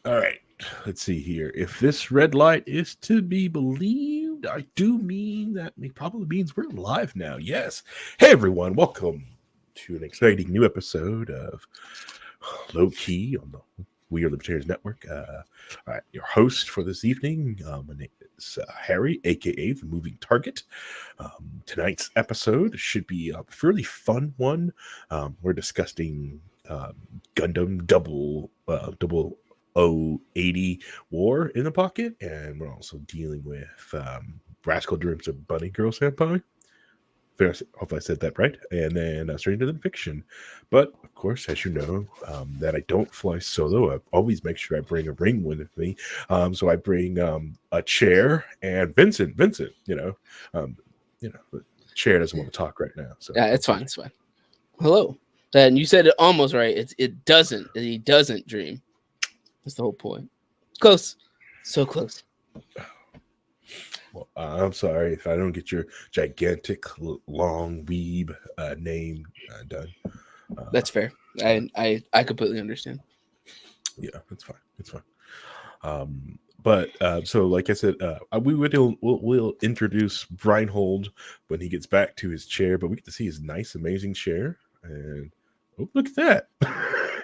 All right. Let's see here. If this red light is to be believed, I do mean that it probably means we're live now. Yes. Hey, everyone. Welcome to an exciting new episode of Low Key on the We Are Libertarians Network. All right. Your host for this evening, my name is Harry, a.k.a. The Moving Target. Tonight's episode should be a fairly fun one. We're discussing Gundam double 080 War in the Pocket, and we're also dealing with Rascal Dreams of Bunny Girl Senpai. Hope I said that right. And then Stranger Than Fiction. But of course, as you know, that I don't fly solo. I always make sure I bring a ring with me. So I bring a chair and Vincent. The chair doesn't want to talk right now. So Yeah, it's fine. It's fine. Hello. And you said it almost right. It doesn't. He doesn't dream. That's the whole point. Close. So close. Well, I'm sorry if I don't get your gigantic, long weeb name done. That's fair. I completely understand. Yeah, it's fine. It's fine. But so, like I said, we'll introduce Reinhold when he gets back to his chair. But we get to see his nice, amazing chair, and oh, look at that!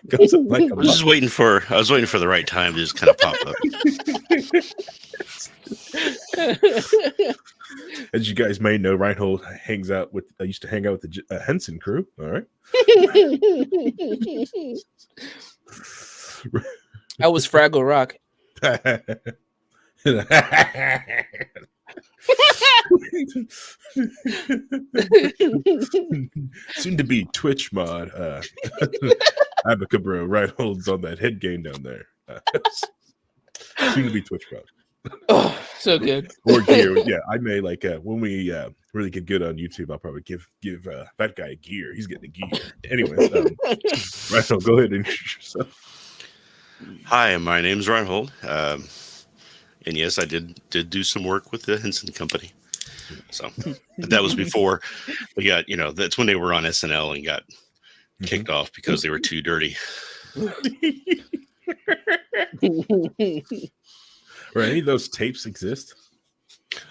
Goes up like I was waiting for the right time to just kind of pop up. As you guys may know, Reinhold used to hang out with the Henson crew. All right. I was Fraggle Rock. Soon to be Twitch mod. Abacabro Reinhold's on that head game down there. Soon to be Twitch mod. Oh, so good. Or gear. Yeah, I may when we really get good on YouTube, I'll probably give that guy a gear. He's getting a gear. Anyways, Reinhold, go ahead and introduce yourself. Hi, my name's Reinhold. And yes, I did do some work with the Henson Company. So but that was before we got, that's when they were on SNL and got kicked off because they were too dirty. Or any of those tapes exist?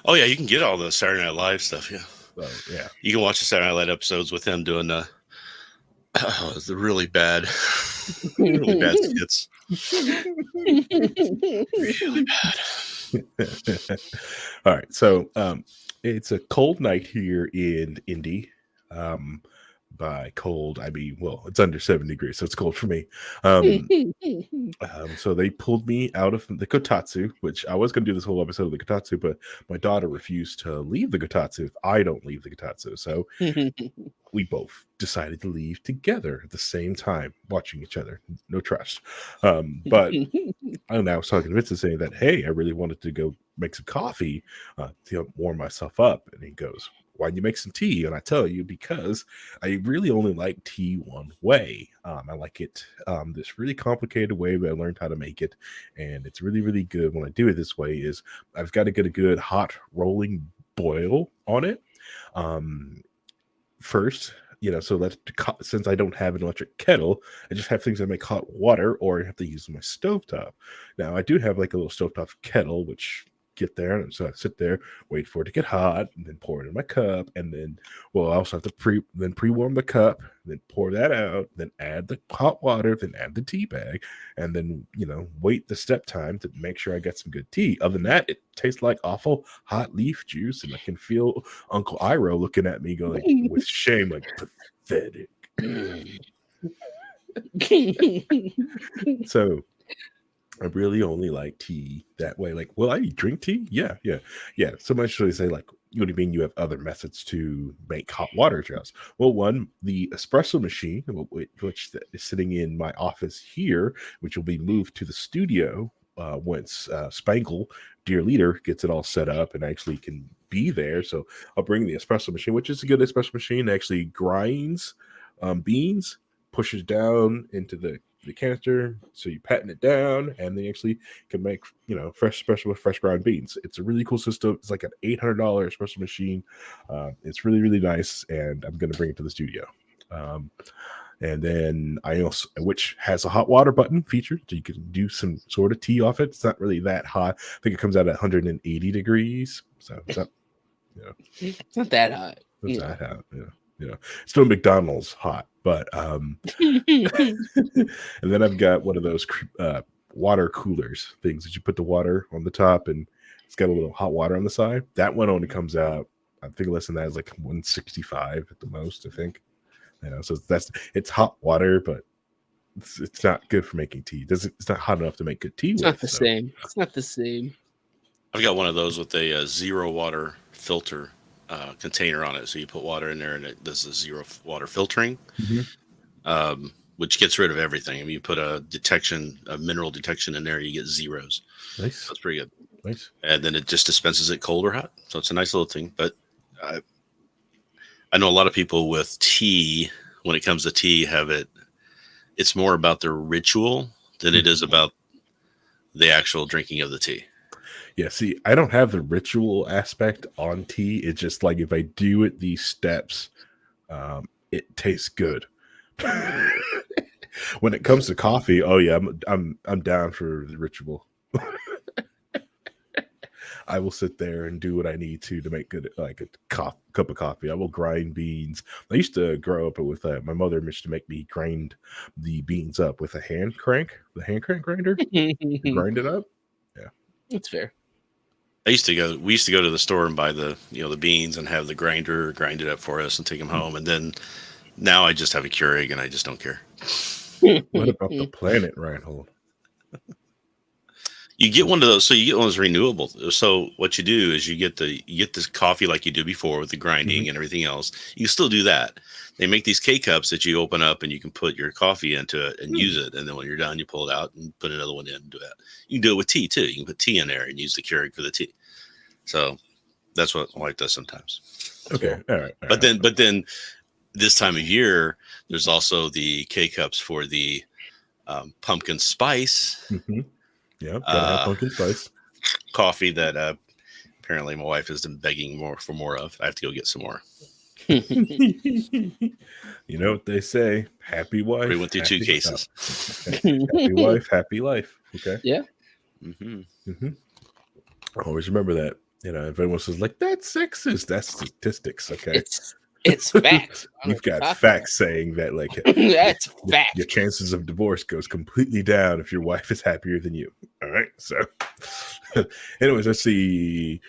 Oh yeah, you can get all the Saturday Night Live stuff. Yeah. Oh yeah. You can watch the Saturday Night Live episodes with them doing the really bad skits. Really bad. All right, so it's a cold night here in Indy. By cold, I mean, well, it's under 7 degrees, so it's cold for me. So they pulled me out of the kotatsu, which I was going to do this whole episode of the kotatsu, but my daughter refused to leave the kotatsu if I don't leave the kotatsu. So we both decided to leave together at the same time, watching each other. No trust. But I was talking to Vincent saying that, hey, I really wanted to go make some coffee to warm myself up. And he goes, why don't you make some tea? And I tell you, because I really only like tea one way. I like it this really complicated way, but I learned how to make it. And it's really, really good when I do it this way is I've got to get a good hot rolling boil on it first. So that's since I don't have an electric kettle, I just have things that make hot water, or I have to use my stovetop. Now I do have like a little stovetop kettle, which get there, and so I sit there, wait for it to get hot, and then pour it in my cup, and then I also have to pre-warm the cup, then pour that out, then add the hot water, then add the tea bag, and then wait the step time to make sure I get some good tea. Other than that, it tastes like awful hot leaf juice, and I can feel Uncle Iro looking at me going with shame, like pathetic. So I really only like tea that way. Like, will I drink tea? Yeah. So much should I say, like, what do you mean you have other methods to make hot water just? Well, one, the espresso machine, which is sitting in my office here, which will be moved to the studio once Spangle, dear leader, gets it all set up and actually can be there. So I'll bring the espresso machine, which is a good espresso machine, actually grinds beans, pushes down into the canister, so you patent it down, and they actually can make fresh espresso with fresh ground beans. It's a really cool system. It's like an $800 espresso machine. It's really, really nice, and I'm going to bring it to the studio. And then I also, which has a hot water button feature, so you can do some sort of tea off it. It's not really that hot. I think it comes out at 180 degrees. So it's not, It's not that hot. it's not hot. It's still McDonald's hot, but and then I've got one of those water coolers things that you put the water on the top, and it's got a little hot water on the side. That one only comes out, I think less than that, is like 165 at the most, I think. So it's hot water, but it's not good for making tea. It's not hot enough to make good tea. It's not the same. It's not the same. I've got one of those with a zero water filter container on it. So you put water in there and it does the zero water filtering, which gets rid of everything. I mean, you put a mineral detection in there, you get zeros. Nice. That's pretty good. Nice. And then it just dispenses it cold or hot. So it's a nice little thing. But I know a lot of people with tea, when it comes to tea, it's more about the ritual than it is about the actual drinking of the tea. Yeah, see, I don't have the ritual aspect on tea. It's just like if I do it these steps, it tastes good. When it comes to coffee, oh yeah, I'm down for the ritual. I will sit there and do what I need to make good, like a cup of coffee. I will grind beans. I used to grow up with my mother used to make me grind the beans up with the hand crank grinder. Grind it up. Yeah, that's fair. We used to go to the store and buy the beans and have the grinder grind it up for us and take them home. And then now I just have a Keurig and I just don't care. What about the planet, Reinhold? You get one of those, so you get one of those renewable. So what you do is you get this coffee like you do before with the grinding and everything else. You can still do that. They make these K-cups that you open up and you can put your coffee into it and use it. And then when you're done, you pull it out and put another one in and do that. You can do it with tea too. You can put tea in there and use the Keurig for the tea. So that's what my wife does sometimes. Okay. All right. But then this time of year, there's also the K-cups for the pumpkin spice. Mm-hmm. Yeah, gotta have pumpkin spice coffee that apparently my wife has been begging for more of. I have to go get some more. You know what they say: happy wife. We went through 2 cases. Happy wife, happy life. Okay. Yeah. Always remember that. If anyone says like that's sexist, that's statistics. Okay. It's facts. You've got facts saying that, like, that's facts. Your chances of divorce goes completely down if your wife is happier than you. All right. So, anyways, let's see.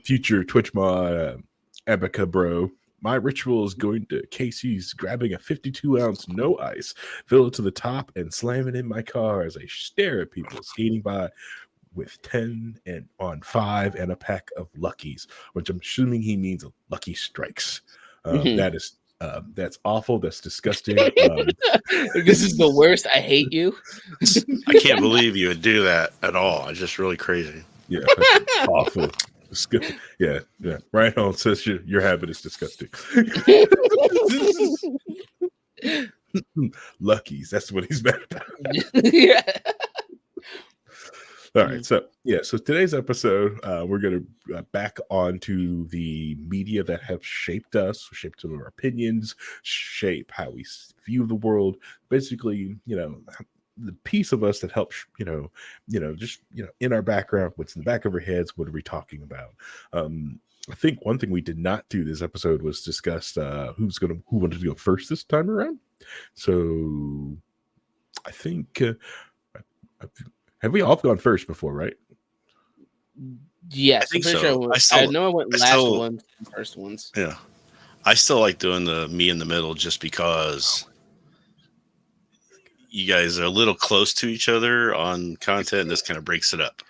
Future Twitch mod, Abaca Bro. My ritual is going to Casey's, grabbing a 52-ounce no ice, fill it to the top, and slam it in my car as I stare at people skating by with 10 and on 5 and a pack of Luckies, which I'm assuming he means Lucky Strikes. That's awful. That's disgusting. This is the worst. I hate you. I can't believe you would do that at all. It's just really crazy. Yeah, that's awful. Yeah. Reinhold says your habit is disgusting. Luckies. That's what he's mad about. Yeah. All right, so today's episode, we're going to back onto the media that have shaped us, shaped our opinions, shape how we view the world. Basically, the piece of us that helps, just in our background, what's in the back of our heads, what are we talking about? I think one thing we did not do this episode was discuss who wanted to go first this time around. So I think. Have we all gone first before, right? Yes, I think I'm pretty so. sure I know I went last ones, first ones. Yeah. I still like doing the me in the middle just because you guys are a little close to each other on content, and this kind of breaks it up.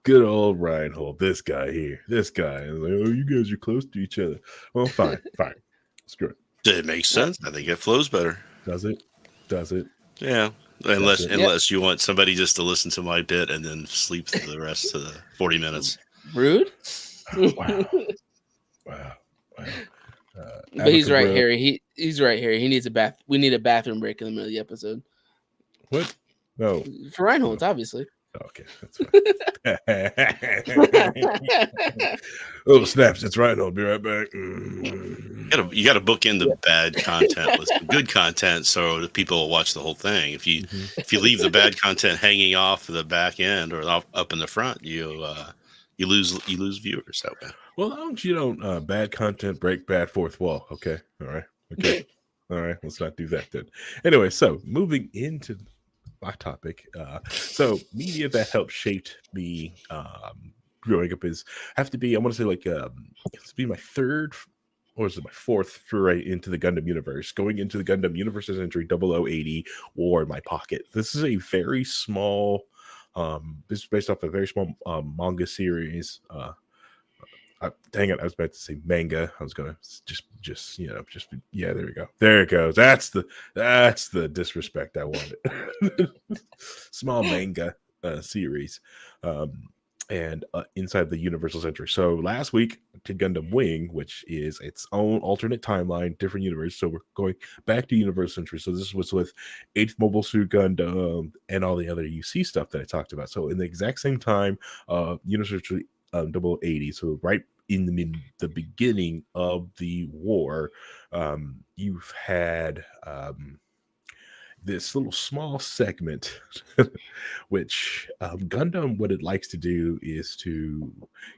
Good old Reinhold, this guy here. This guy is like, oh, you guys are close to each other. Well, fine. Screw it. It makes sense. I think it flows better. Does it? Yeah. Unless you want somebody just to listen to my bit and then sleep through the rest of the 40 minutes. Rude. Wow. But he's right here. He's right here. He needs a bath. We need a bathroom break in the middle of the episode. What? No. For Reinhold, obviously. Okay, that's fine. Oh, snaps. It's right. I'll be right back. You got to book in the bad content with some good content, so the people will watch the whole thing. If you leave the bad content hanging off the back end or up in the front, you lose viewers that way. Well, as long as you don't bad content break bad fourth wall. Okay, all right, okay, all right. Let's not do that then. Anyway, so moving into my topic. So media that helped shape me growing up have to be, I want to say, like it's be my third, or is it my fourth foray into the Gundam universe? Going into the Gundam Universe's entry 0080 War in my pocket. This is a very small. This is based off a very small manga series. Dang it, I was about to say manga. I was gonna just yeah, there we go. There it goes. That's the disrespect I wanted. Small manga series. And inside the Universal Century. So last week to Gundam Wing, which is its own alternate timeline, different universe. So we're going back to Universal Century. So this was with 8th Mobile Suit Gundam and all the other UC stuff that I talked about. So in the exact same time, Universal 0080. So right in the beginning of the war, you've had this little small segment, which Gundam, what it likes to do is to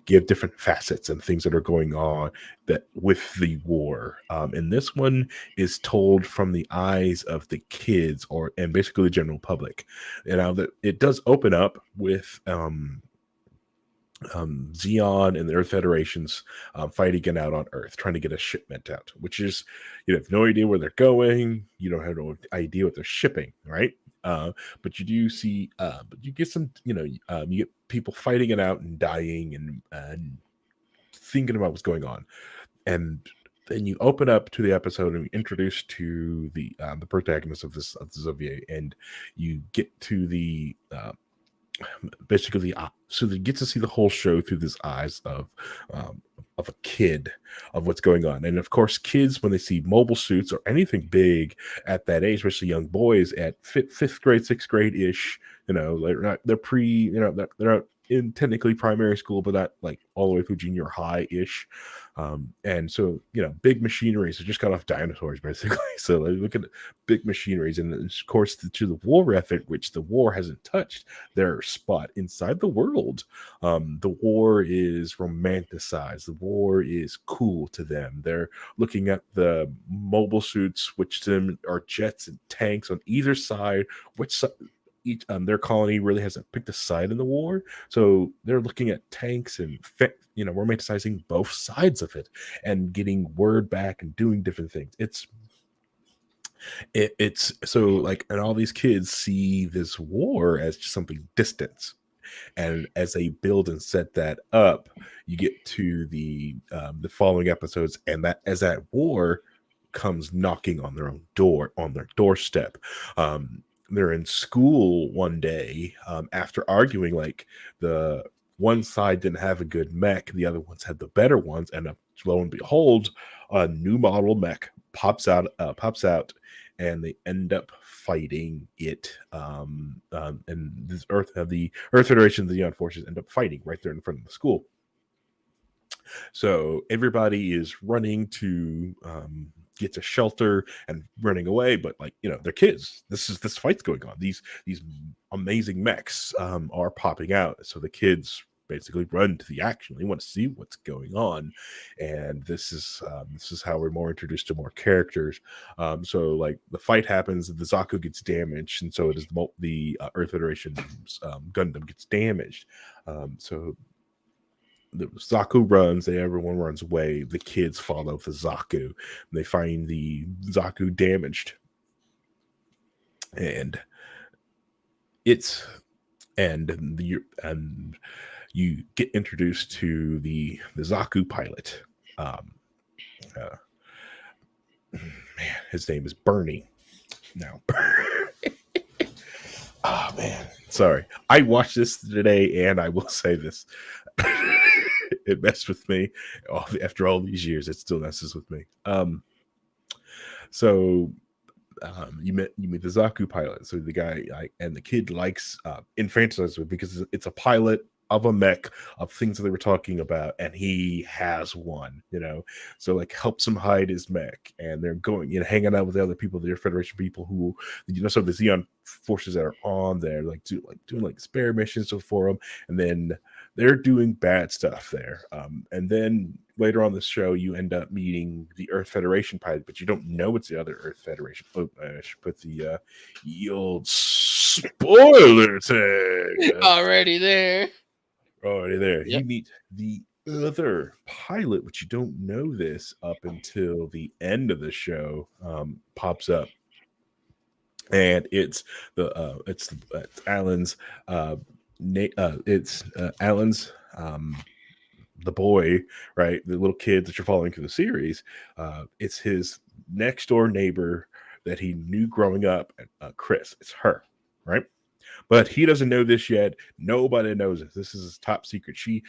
give different facets and things that are going on that with the war. And this one is told from the eyes of the kids and basically the general public. And now that it does open up with Xeon and the Earth Federation's fighting out on Earth, trying to get a shipment out, which is, you have no idea where they're going. You don't have no idea what they're shipping, right? But you do see, but you get some, you get people fighting it out and dying and thinking about what's going on. And then you open up to the episode and introduce to the protagonist of this OVA, and you get to the basically so they get to see the whole show through the eyes of a kid, of what's going on. And of course, kids, when they see mobile suits or anything big at that age, especially young boys at fifth grade, sixth grade ish, they're not in technically primary school, but not like all the way through junior high ish. And so, big machineries are just got off dinosaurs, basically. So they look at big machineries, and of course, to the war effort, which the war hasn't touched their spot inside the world. The war is romanticized. The war is cool to them. They're looking at the mobile suits, which to them are jets and tanks on either side, which their colony really hasn't picked a side in the war, so they're looking at tanks and romanticizing both sides of it and getting word back and doing different things. It's so like, and all these kids see this war as just something distant, and as they build and set that up, you get to the following episodes, and that as that war comes knocking on their doorstep. They're in school one day after arguing, like the one side didn't have a good mech, the other ones had the better ones, and lo and behold, a new model mech pops out, and they end up fighting it. And the Earth Federation, the Xeon forces end up fighting right there in front of the school. So everybody is running to get to shelter and running away, but they're kids. This fight's going on. These amazing mechs are popping out, so the kids basically run to the action. They want to see what's going on, and this is how we're more introduced to more characters. So like the fight happens, the Zaku gets damaged, and so it is the Earth Federation's Gundam gets damaged. So the Zaku runs, everyone runs away. The kids follow the Zaku, and they find the Zaku damaged, and you get introduced to the Zaku pilot. Man, his name is Bernie. Now, oh man, sorry. I watched this today, and I will say this. It messed with me. After all these years, it still messes with me. So you meet the Zaku pilot. So the guy and the kid likes infantilizes him because it's a pilot of a mech of things that they were talking about, and he has one, so like helps him hide his mech, and they're going, hanging out with the other people, the Federation people who, so the Xeon forces that are on there, doing spare missions for them, and then they're doing bad stuff there. And then later on the show, you end up meeting the Earth Federation pilot, but you don't know it's the other Earth Federation. Oh, I should put the old spoiler tag. Already there. Already there. Yep. You meet the other pilot, which you don't know this up until the end of the show pops up, and it's Alan's Alan's the boy, right? The little kid that you're following through the series. It's his next door neighbor that he knew growing up, Chris. It's her, right? But he doesn't know this yet. Nobody knows it. This is his top secret. She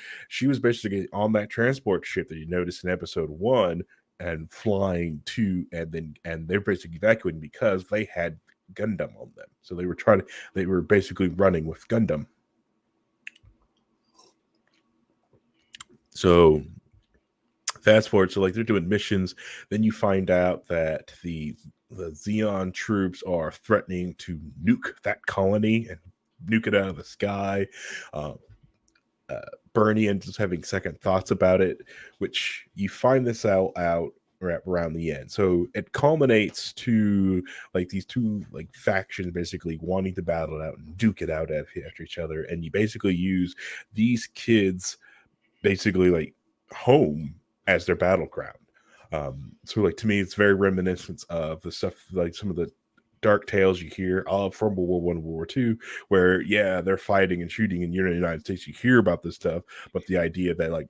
was basically on that transport ship that you noticed in episode 1 and flying to, and they're basically evacuating because they had Gundam on them. So they were basically running with Gundam. So fast forward, so they're doing missions. Then you find out that the Xeon troops are threatening to nuke that colony and nuke it out of the sky. Bernie ends up having second thoughts about it, which you find this out around the end. So it culminates to these two factions basically wanting to battle it out and duke it out after each other, and you basically use these kids basically home as their battleground. So to me, it's very reminiscent of the stuff, some of the dark tales you hear from World War I, World War II, where they're fighting and shooting, and you're in the United States, you hear about this stuff, but the idea that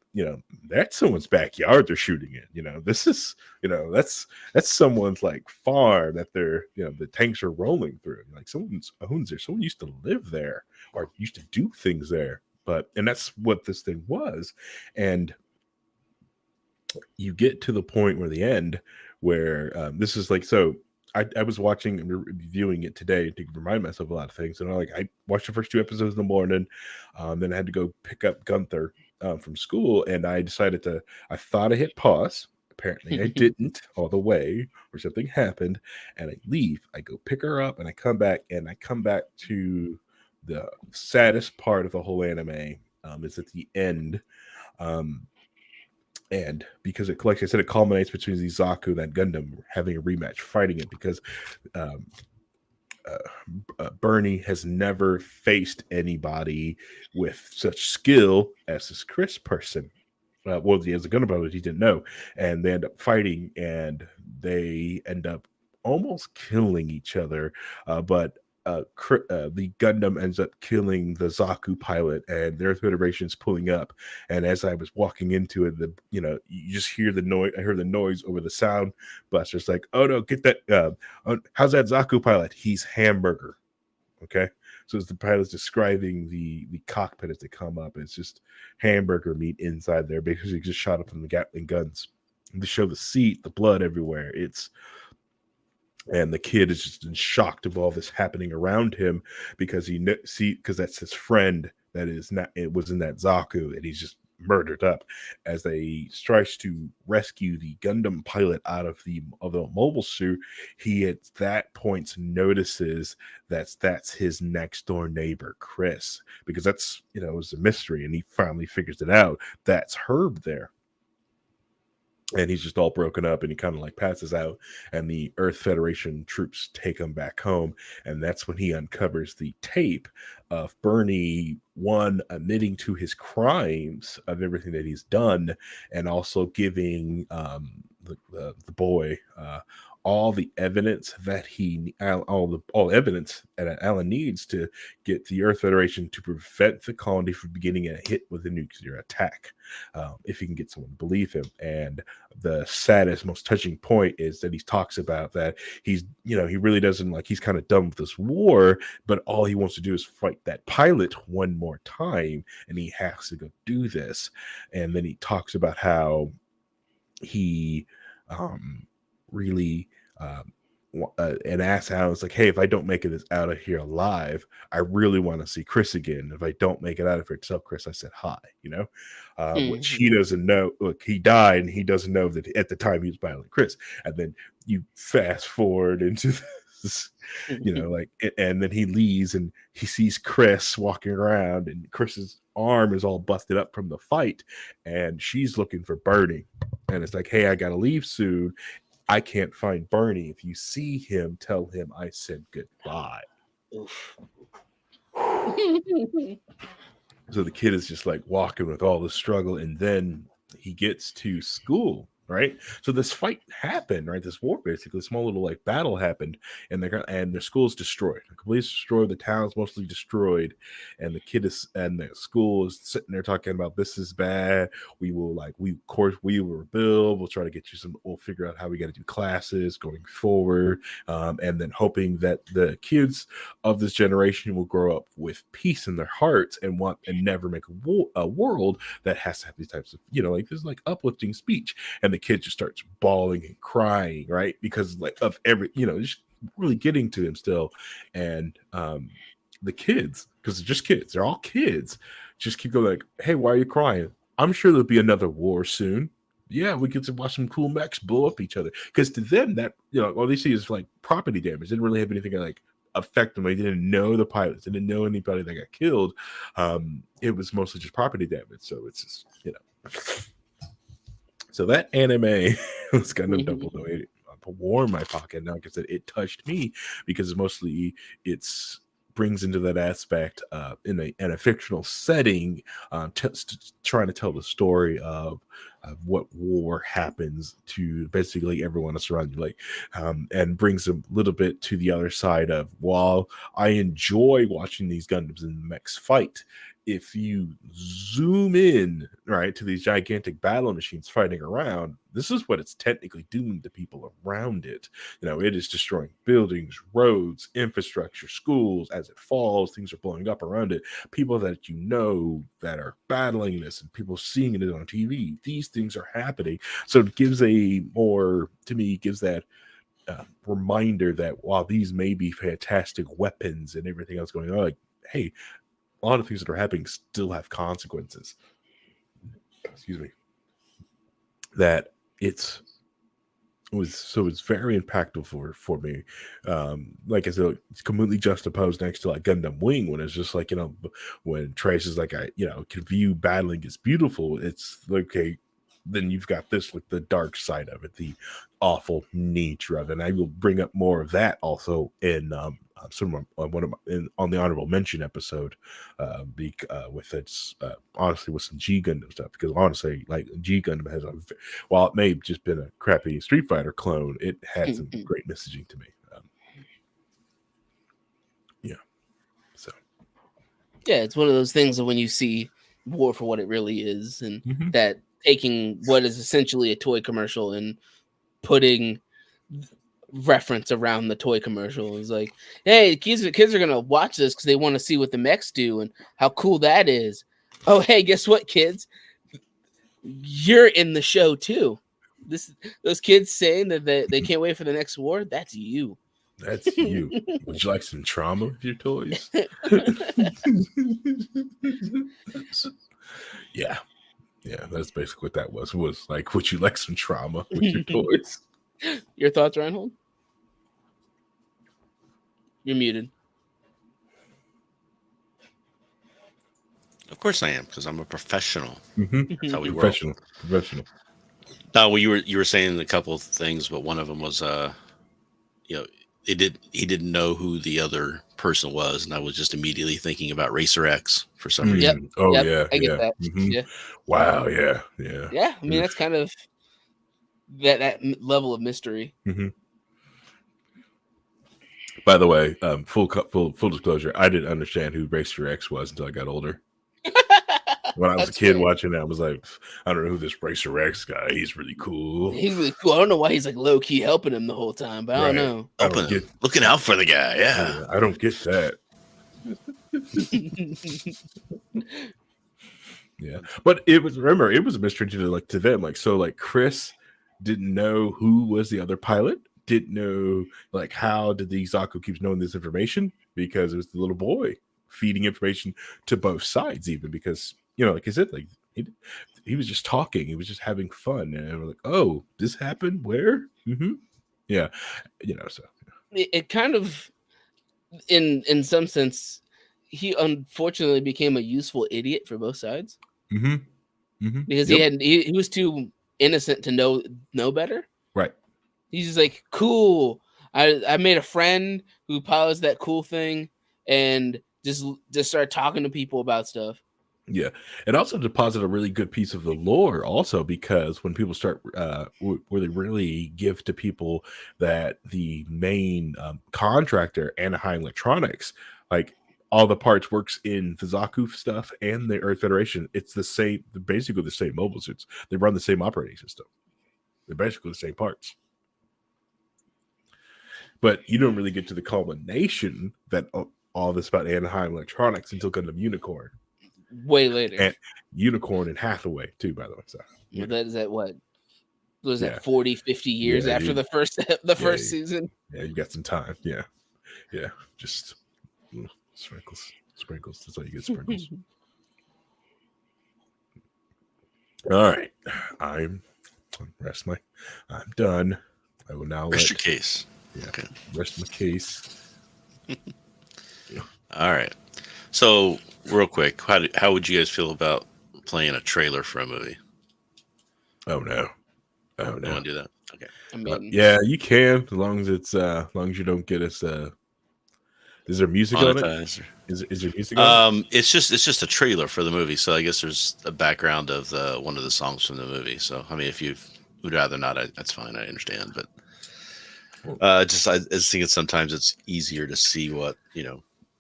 that's someone's backyard they're shooting in. This is that's someone's farm that they're the tanks are rolling through. Someone owns there, someone used to live there or used to do things there. And that's what this thing was. And you get to the point where the end where this is so I was watching and reviewing it today to remind myself of a lot of things. And I watched the first 2 episodes in the morning. Then I had to go pick up Gunther from school. And I decided I thought I hit pause. Apparently I didn't all the way, or something happened. And I leave. I go pick her up and I come back. And I come back to the saddest part of the whole anime is at the end. And because like I said, it culminates between these Zaku and that Gundam having a rematch, fighting it because Bernie has never faced anybody with such skill as this Chris person. Well, he has a Gundam brother he didn't know, and they end up fighting, and they end up almost killing each other. But the Gundam ends up killing the Zaku pilot, and the Earth Federation's pulling up. And as I was walking into it, you just hear the noise. I heard the noise over the sound blaster. It's oh no, get that! How's that Zaku pilot? He's hamburger. Okay, so as the pilot's describing the cockpit as they come up, it's just hamburger meat inside there, basically just shot up from the Gatling guns. And to show the seat, the blood everywhere. And the kid is just in shock of all this happening around him because because that's his friend that is not. It was in that Zaku, and he's just murdered up as they tries to rescue the Gundam pilot out of the mobile suit. He at that point notices that's his next door neighbor Chris, because that's it was a mystery, and he finally figures it out. That's Herb there. And he's just all broken up, and he kind of passes out, and the Earth Federation troops take him back home. And that's when he uncovers the tape of Bernie, admitting to his crimes of everything that he's done, and also giving the boy all the evidence that all evidence that Alan needs to get the Earth Federation to prevent the colony from getting a hit with a nuclear attack, if he can get someone to believe him. And the saddest, most touching point is that he talks about that he's, he really doesn't he's kind of done with this war, but all he wants to do is fight that pilot one more time, and he has to go do this. And then he talks about how he really and asks Alan, it's like, hey, if I don't make it out of here alive, I really want to see Chris again. If I don't make it out of here, tell Chris I said hi, which he doesn't know. Look, he died, and he doesn't know that at the time he was battling Chris. And then you fast forward into this, and then he leaves, and he sees Chris walking around, and Chris's arm is all busted up from the fight, and she's looking for Bernie. And it's like, hey, I got to leave soon. I can't find Bernie. If you see him, tell him I said goodbye. Oof. So the kid is just like walking with all the struggle, and then he gets to school, right? So this fight happened, right? This war, basically, small little like battle happened, and their school is destroyed. The police destroyed, the town's mostly destroyed, and the kid is and the school is sitting there talking about, this is bad. We will rebuild. We'll try to get you we'll figure out how we got to do classes going forward, and then hoping that the kids of this generation will grow up with peace in their hearts and never make a world that has to have these types of, this like uplifting speech. And the kid just starts bawling and crying, right? Because like of every, just really getting to him still. And the kids, because they're just kids, they're all kids, just keep going like, hey, why are you crying? I'm sure there'll be another war soon. Yeah, we get to watch some cool mechs blow up each other. Because to them, that, all they see is like property damage. They didn't really have anything like affect them. They didn't know the pilots. They didn't know anybody that got killed. It was mostly just property damage. So it's just, So that anime was kind of double war in my pocket. Now, like I said, it touched me because it's brings into that aspect in a fictional setting, trying to tell the story of what war happens to basically everyone that's around you, and brings a little bit to the other side of, while I enjoy watching these Gundams and mechs fight, if you zoom in, right, to these gigantic battle machines fighting around, this is what it's technically doing to people around it. It is destroying buildings, roads, infrastructure, schools. As it falls, things are blowing up around it. People that that are battling this, and people seeing it on TV, these things are happening. So it gives that reminder that while these may be fantastic weapons and everything else going on, like, hey, a lot of things that are happening still have consequences. Excuse me. That it's very impactful for me. Like I said, it's completely juxtaposed next to like Gundam Wing, when it's just like, when Trace is like, can view battling as beautiful. It's like, okay, then you've got this, like the dark side of it, the awful nature of it. And I will bring up more of that also in on the honorable mention episode, with its honestly with some G Gundam stuff, because honestly, like, G Gundam has while it may have just been a crappy Street Fighter clone, it had some great messaging to me. Yeah, it's one of those things that when you see war for what it really is, and that taking what is essentially a toy commercial and putting reference around the toy commercial is like, hey, kids are gonna watch this because they want to see what the mechs do and how cool that is. Oh, hey, guess what, kids? You're in the show too. Those kids saying that they can't wait for the next war, that's you. That's you. Would you like some trauma with your toys? Yeah, that's basically what that was like, would you like some trauma with your toys? Your thoughts, Reinhold? You're muted. Of course I am, because I'm a professional. That's how we Professional. No, well, you were saying a couple of things, but one of them was he didn't know who the other person was, and I was just immediately thinking about Racer X for some reason. Yep. Oh, yep. yeah. I get that. Yeah. Wow. Yeah. Yeah. I mean, that's kind of that level of mystery. By the way, full disclosure, I didn't understand who Racer X was until I got older. When I was a kid watching that, I was like, I don't know who this Racer X guy. He's really cool. He's really cool. I don't know why he's like low key helping him the whole time, but I don't know. Looking out for the guy. Yeah. I don't get that. Yeah, but it was a mystery to them. Like, so like Chris didn't know who was the other pilot, didn't know, like, how did the Zaku keep knowing this information? Because it was the little boy feeding information to both sides, even because, like I said, like he was just talking, he was just having fun, and we're like, oh, this happened where? Yeah, so It kind of, in some sense, he unfortunately became a useful idiot for both sides because Yep. he was too innocent to know better. Right. He's just like, cool. I made a friend who pilots that cool thing and just start talking to people about stuff. Yeah, and also deposit a really good piece of the lore also, because when people start where they really give to people that the main contractor, Anaheim Electronics, like all the parts works in the Zaku stuff and the Earth Federation. It's the same, basically the same mobile suits. They run the same operating system. They're basically the same parts. But you don't really get to the culmination that all this about Anaheim Electronics until Gundam Unicorn. Way later. And Unicorn and Hathaway too, by the way. So well, that is that what was that 40, 50 years Yeah, after the first season? Yeah, you got some time. Yeah. Just sprinkles. That's how you get sprinkles. All right, I'm done. I will now rest your case. Yeah, okay. Rest my case. All right. So, real quick, how would you guys feel about playing a trailer for a movie? Oh no! You want to do that? Okay. I mean, yeah, you can, as long as you don't get us. Is there music on it? Is there music on it? It's just a trailer for the movie, so I guess there's a background of one of the songs from the movie. So, I mean, if you would rather not, that's fine. I understand, but I just think sometimes it's easier to see what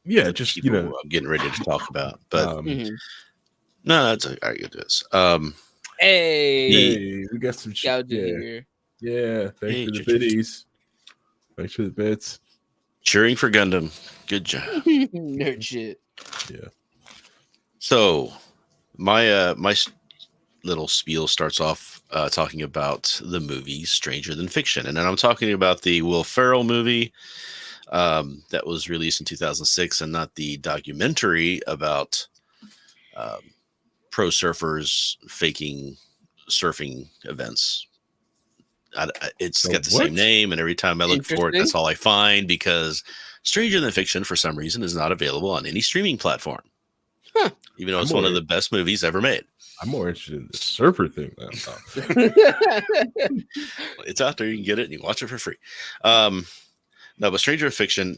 Yeah, just I'm getting ready to talk about, but no, that's all right. You do this. Hey, we got some here. Yeah, thanks for the biddies. Thanks for the bits. Cheering for Gundam. Good job. Nerd shit. Yeah. So my little spiel starts off talking about the movie Stranger Than Fiction, and then I'm talking about the Will Ferrell movie that was released in 2006, and not the documentary about pro surfers faking surfing events. It's got the same name, and every time I look for it, that's all I find, because Stranger Than Fiction, for some reason, is not available on any streaming platform. Huh. Even though it's one of the best movies ever made. I'm more interested in the surfer thing now. It's out there. You can get it and you can watch it for free. No, but Stranger Than Fiction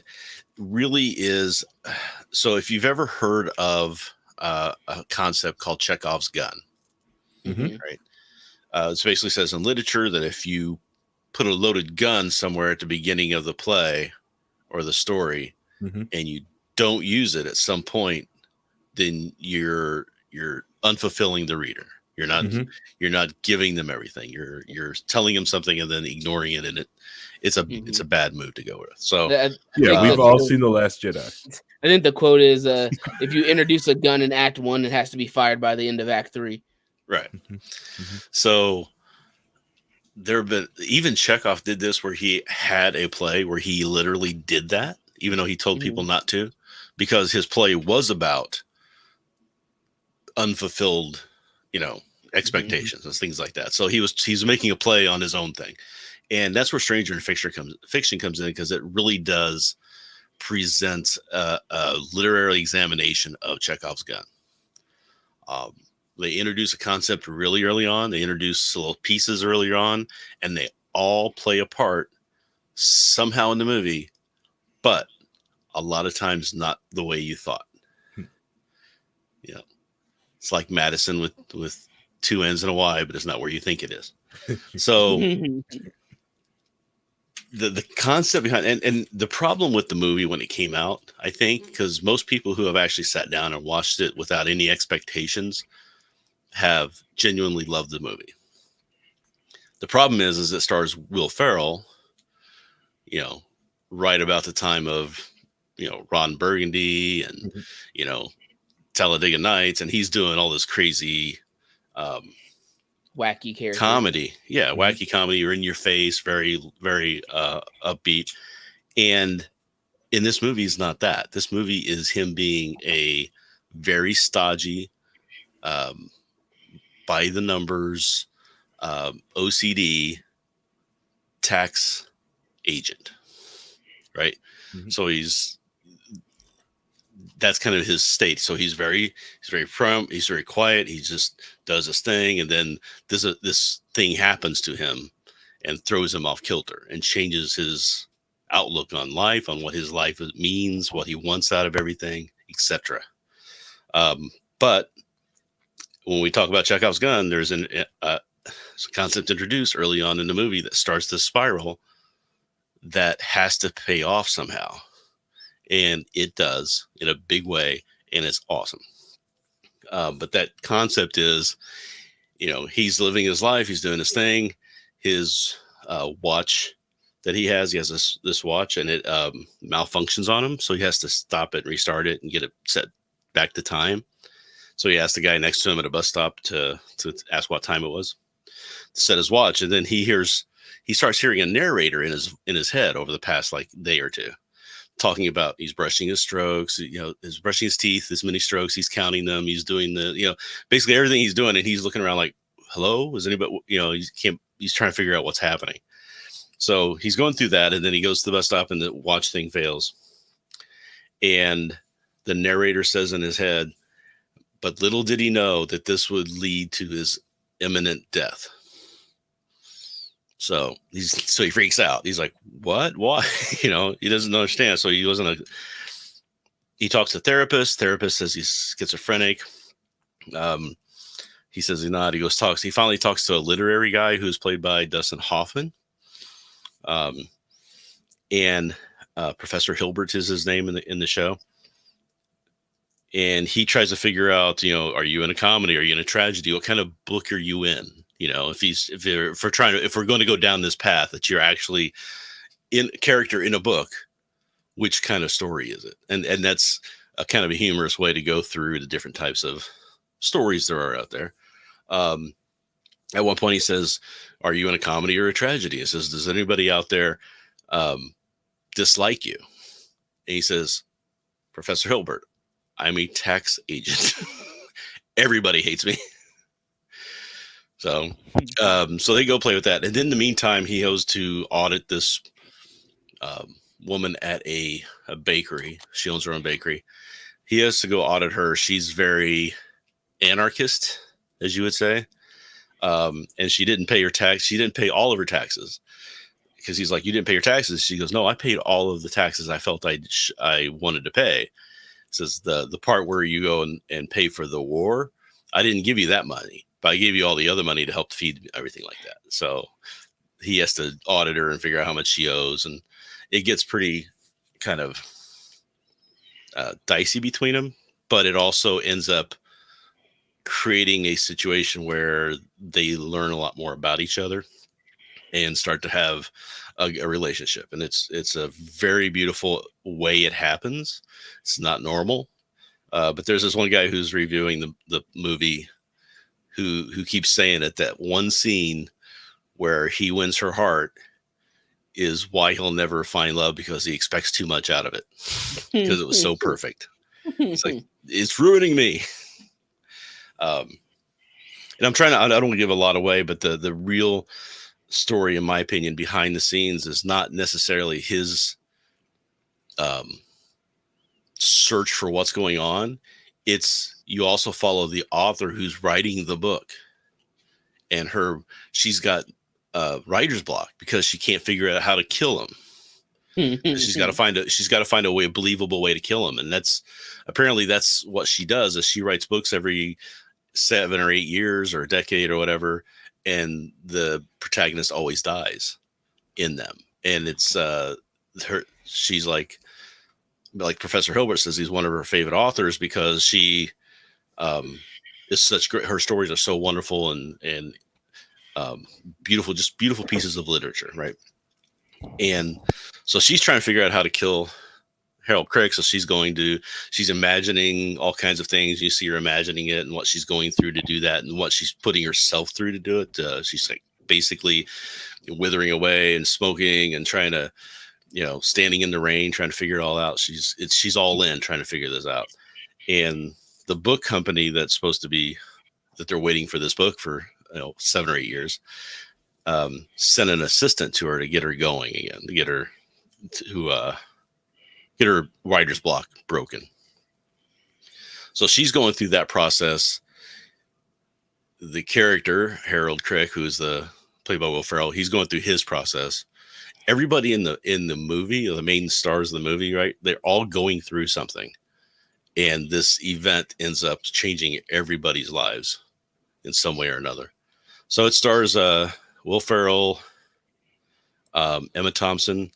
really is. So if you've ever heard of a concept called Chekhov's gun, right? It basically says in literature that if you put a loaded gun somewhere at the beginning of the play or the story, and you don't use it at some point, then you're unfulfilling the reader. You're not giving them everything. You're telling them something and then ignoring it, and it's a bad move to go with. So we've all seen The Last Jedi. I think the quote is, if you introduce a gun in Act 1, it has to be fired by the end of Act 3. Right. So there have been, even Chekhov did this, where he had a play where he literally did that, even though he told people not to, because his play was about unfulfilled, expectations and things like that. So he's making a play on his own thing. And that's where Stranger Than Fiction comes in, because it really does present a literary examination of Chekhov's gun. They introduce a concept really early on. They introduce little pieces earlier on, and they all play a part somehow in the movie, but a lot of times not the way you thought. It's like Madison with two N's and a Y, but it's not where you think it is. So the concept behind, and the problem with the movie when it came out, I think, because most people who have actually sat down and watched it without any expectations have genuinely loved the movie. The problem is it stars Will Ferrell, right about the time of, Ron Burgundy and, Talladega Nights, and he's doing all this crazy wacky character. Comedy. Yeah, wacky comedy. You're in your face, very, very upbeat. And in this movie, is not that. This movie is him being a very stodgy, by the numbers, OCD tax agent, right? Mhm. So that's kind of his state. So he's very prompt. He's very quiet. He just does his thing, and then this thing happens to him and throws him off kilter and changes his outlook on life, on what his life means, what he wants out of everything, etc. But when we talk about Chekhov's gun, there's a concept introduced early on in the movie that starts this spiral that has to pay off somehow. And it does in a big way, and it's awesome. But that concept is, he's living his life, he's doing his thing. His watch that he has this watch, and it malfunctions on him, so he has to stop it, restart it, and get it set back to time. So he asked the guy next to him at a bus stop to ask what time it was, to set his watch, and then he starts hearing a narrator in his head over the past day or two, talking about he's brushing his strokes, he's brushing his teeth, this many strokes, he's counting them, he's doing basically everything he's doing, and he's looking around like, hello, is anybody, he's trying to figure out what's happening. So he's going through that, and then he goes to the bus stop, and the watch thing fails. And the narrator says in his head, but little did he know that this would lead to his imminent death. So he freaks out. He's like, what? Why? He doesn't understand. So he talks to therapist. Therapist says he's schizophrenic. He says he's not. He finally talks to a literary guy who's played by Dustin Hoffman. And Professor Hilbert is his name in the show. And he tries to figure out, are you in a comedy? Are you in a tragedy? What kind of book are you in? If we're going to go down this path, that you're actually in a character in a book, which kind of story is it? And that's a kind of a humorous way to go through the different types of stories there are out there. At one point he says, are you in a comedy or a tragedy? He says, does anybody out there dislike you? And he says, Professor Hilbert, I'm a tax agent. Everybody hates me. So they go play with that. And in the meantime, he goes to audit this woman at a bakery. She owns her own bakery. He has to go audit her. She's very anarchist, as you would say. And she didn't pay her tax. She didn't pay all of her taxes, because he's like, you didn't pay your taxes. She goes, no, I paid all of the taxes I felt I wanted to pay. Says the part where you go and pay for the war, I didn't give you that money, but I gave you all the other money to help feed everything like that. So he has to audit her and figure out how much she owes. And it gets pretty kind of dicey between them, but it also ends up creating a situation where they learn a lot more about each other and start to have a relationship. And it's a very beautiful way it happens. It's not normal. But there's this one guy who's reviewing the movie who keeps saying that one scene where he wins her heart is why he'll never find love, because he expects too much out of it, because it was so perfect. It's like, it's ruining me. And I'm trying to, I don't want to give a lot away, but the real story, in my opinion, behind the scenes is not necessarily his search for what's going on. It's, you also follow the author who's writing the book, and she's got writer's block because she can't figure out how to kill him. She's got to find a way, a believable way to kill him. And that's what she does, is she writes books every 7 or 8 years or a decade or whatever. And the protagonist always dies in them. And it's she's like Professor Hilbert says, he's one of her favorite authors because she is such great. Her stories are so wonderful and beautiful, just beautiful pieces of literature. Right. And so she's trying to figure out how to kill Harold Crick, so she's imagining all kinds of things. You see her imagining it and what she's going through to do that, and what she's putting herself through to do it. She's like basically withering away and smoking and trying to, standing in the rain, trying to figure it all out. She's all in trying to figure this out. And the book company that's supposed to be, that they're waiting for this book for 7 or 8 years, sent an assistant to her to get her going again, to get her writer's block broken. So she's going through that process. The character Harold Crick, who's played by Will Ferrell, he's going through his process. Everybody in the movie, the main stars of the movie, right? They're all going through something, and this event ends up changing everybody's lives in some way or another. So it stars Will Ferrell, Emma Thompson,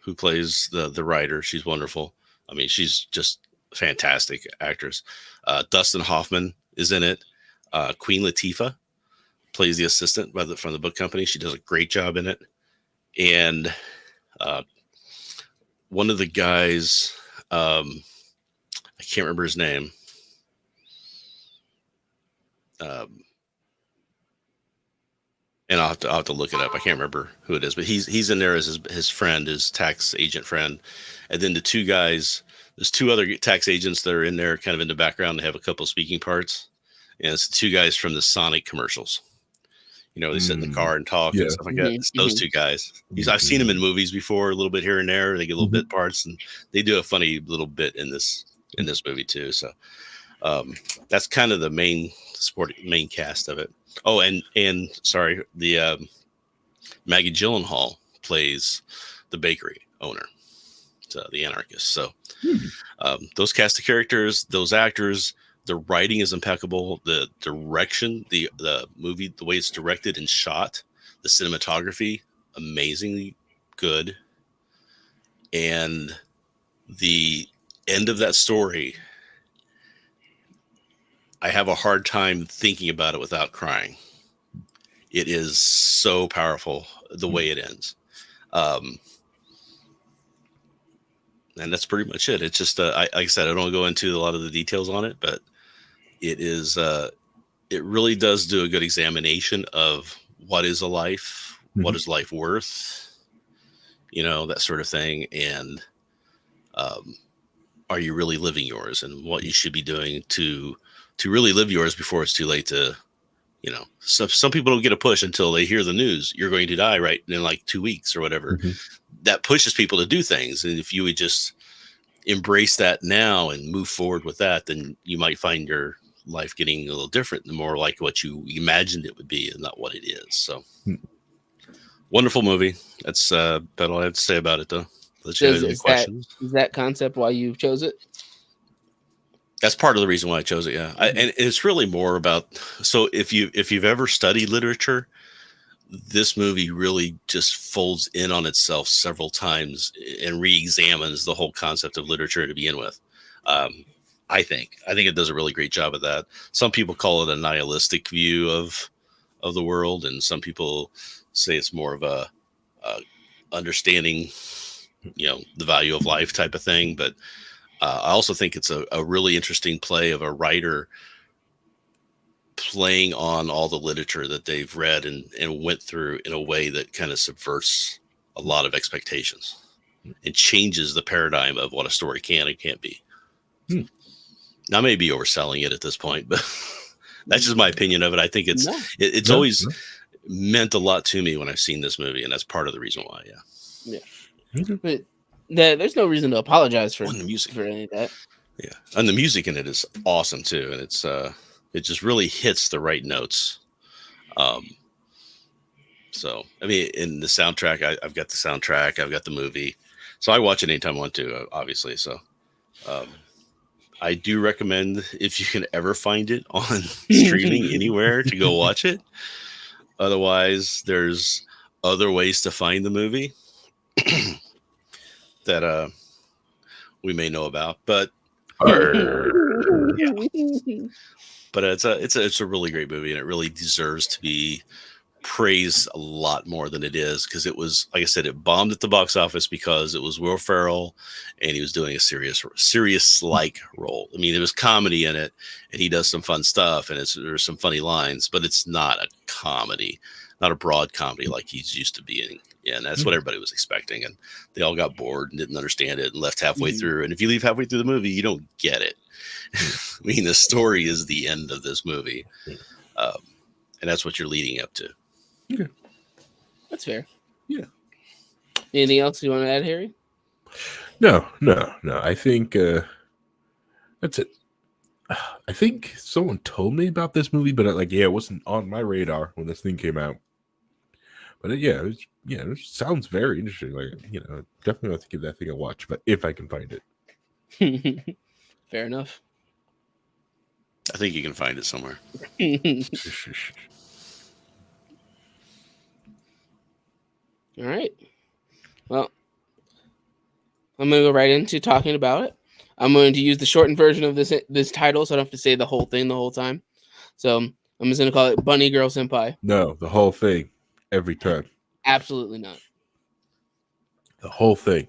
who plays the writer. She's wonderful. I mean, she's just a fantastic actress. Dustin Hoffman is in it. Queen Latifah plays the assistant from the book company. She does a great job in it. And one of the guys, I can't remember his name. And I'll have to look it up. I can't remember who it is, but he's in there as his friend, his tax agent friend. And then the two guys, there's two other tax agents that are in there kind of in the background. They have a couple of speaking parts. And it's the two guys from the Sonic commercials. They sit in the car and talk and stuff like that. It's those two guys. I've seen them in movies before, a little bit here and there. They get little bit parts, and they do a funny little bit in this movie too. So that's kind of the main cast of it. Oh, and sorry, the Maggie Gyllenhaal plays the bakery owner, the anarchist. So those cast of characters, those actors. The writing is impeccable. The direction, the movie, the way it's directed and shot, the cinematography, amazingly good. And the end of that story, I have a hard time thinking about it without crying. It is so powerful the way it ends. And that's pretty much it. It's just, like I said, I don't go into a lot of the details on it, but it is, it really does do a good examination of what is a life, what is life worth, that sort of thing. And are you really living yours, and what you should be doing to really live yours before it's too late to, so some people don't get a push until they hear the news, you're going to die right in like 2 weeks or whatever. That pushes people to do things. And if you would just embrace that now and move forward with that, then you might find your life getting a little different and more like what you imagined it would be and not what it is. So wonderful movie. That's about all I have to say about it, though. Let you know any questions. Is that concept why you chose it? That's part of the reason why I chose it. Yeah. And it's really more about, so if you've ever studied literature, this movie really just folds in on itself several times and re-examines the whole concept of literature to begin with. I think it does a really great job of that. Some people call it a nihilistic view of the world, and some people say it's more of a understanding, the value of life type of thing. But I also think it's a really interesting play of a writer playing on all the literature that they've read and went through in a way that kind of subverts a lot of expectations and changes the paradigm of what a story can and can't be. Now, I may be overselling it at this point, but that's just my opinion of it. I think it's always meant a lot to me when I've seen this movie, and that's part of the reason why. Yeah. But there's no reason to apologize for the music, for any of that. Yeah, and the music in it is awesome too, and it's it just really hits the right notes. So I mean, in the soundtrack, I've got the soundtrack, I've got the movie, so I watch it anytime I want to, obviously. So I do recommend, if you can ever find it on streaming anywhere, to go watch it. Otherwise, there's other ways to find the movie that we may know about, but yeah. But it's a really great movie, and it really deserves to be praise a lot more than it is, because it was, like I said, it bombed at the box office because it was Will Ferrell and he was doing a serious like role. I mean, there was comedy in it and he does some fun stuff and there's some funny lines, but it's not a comedy, not a broad comedy like he's used to being. Yeah, and that's what everybody was expecting, and they all got bored and didn't understand it and left halfway through. And if you leave halfway through the movie, you don't get it. I mean, the story is the end of this movie, and that's what you're leading up to. Okay. That's fair. Yeah. Anything else you want to add, Harry? No. I think that's it. I think someone told me about this movie, but it wasn't on my radar when this thing came out. But it sounds very interesting. Definitely have to give that thing a watch. But if I can find it, fair enough. I think you can find it somewhere. All right. Well, I'm going to go right into talking about it. I'm going to use the shortened version of this title, so I don't have to say the whole thing the whole time. So I'm just going to call it Bunny Girl Senpai. No, the whole thing. Every time. Absolutely not. The whole thing.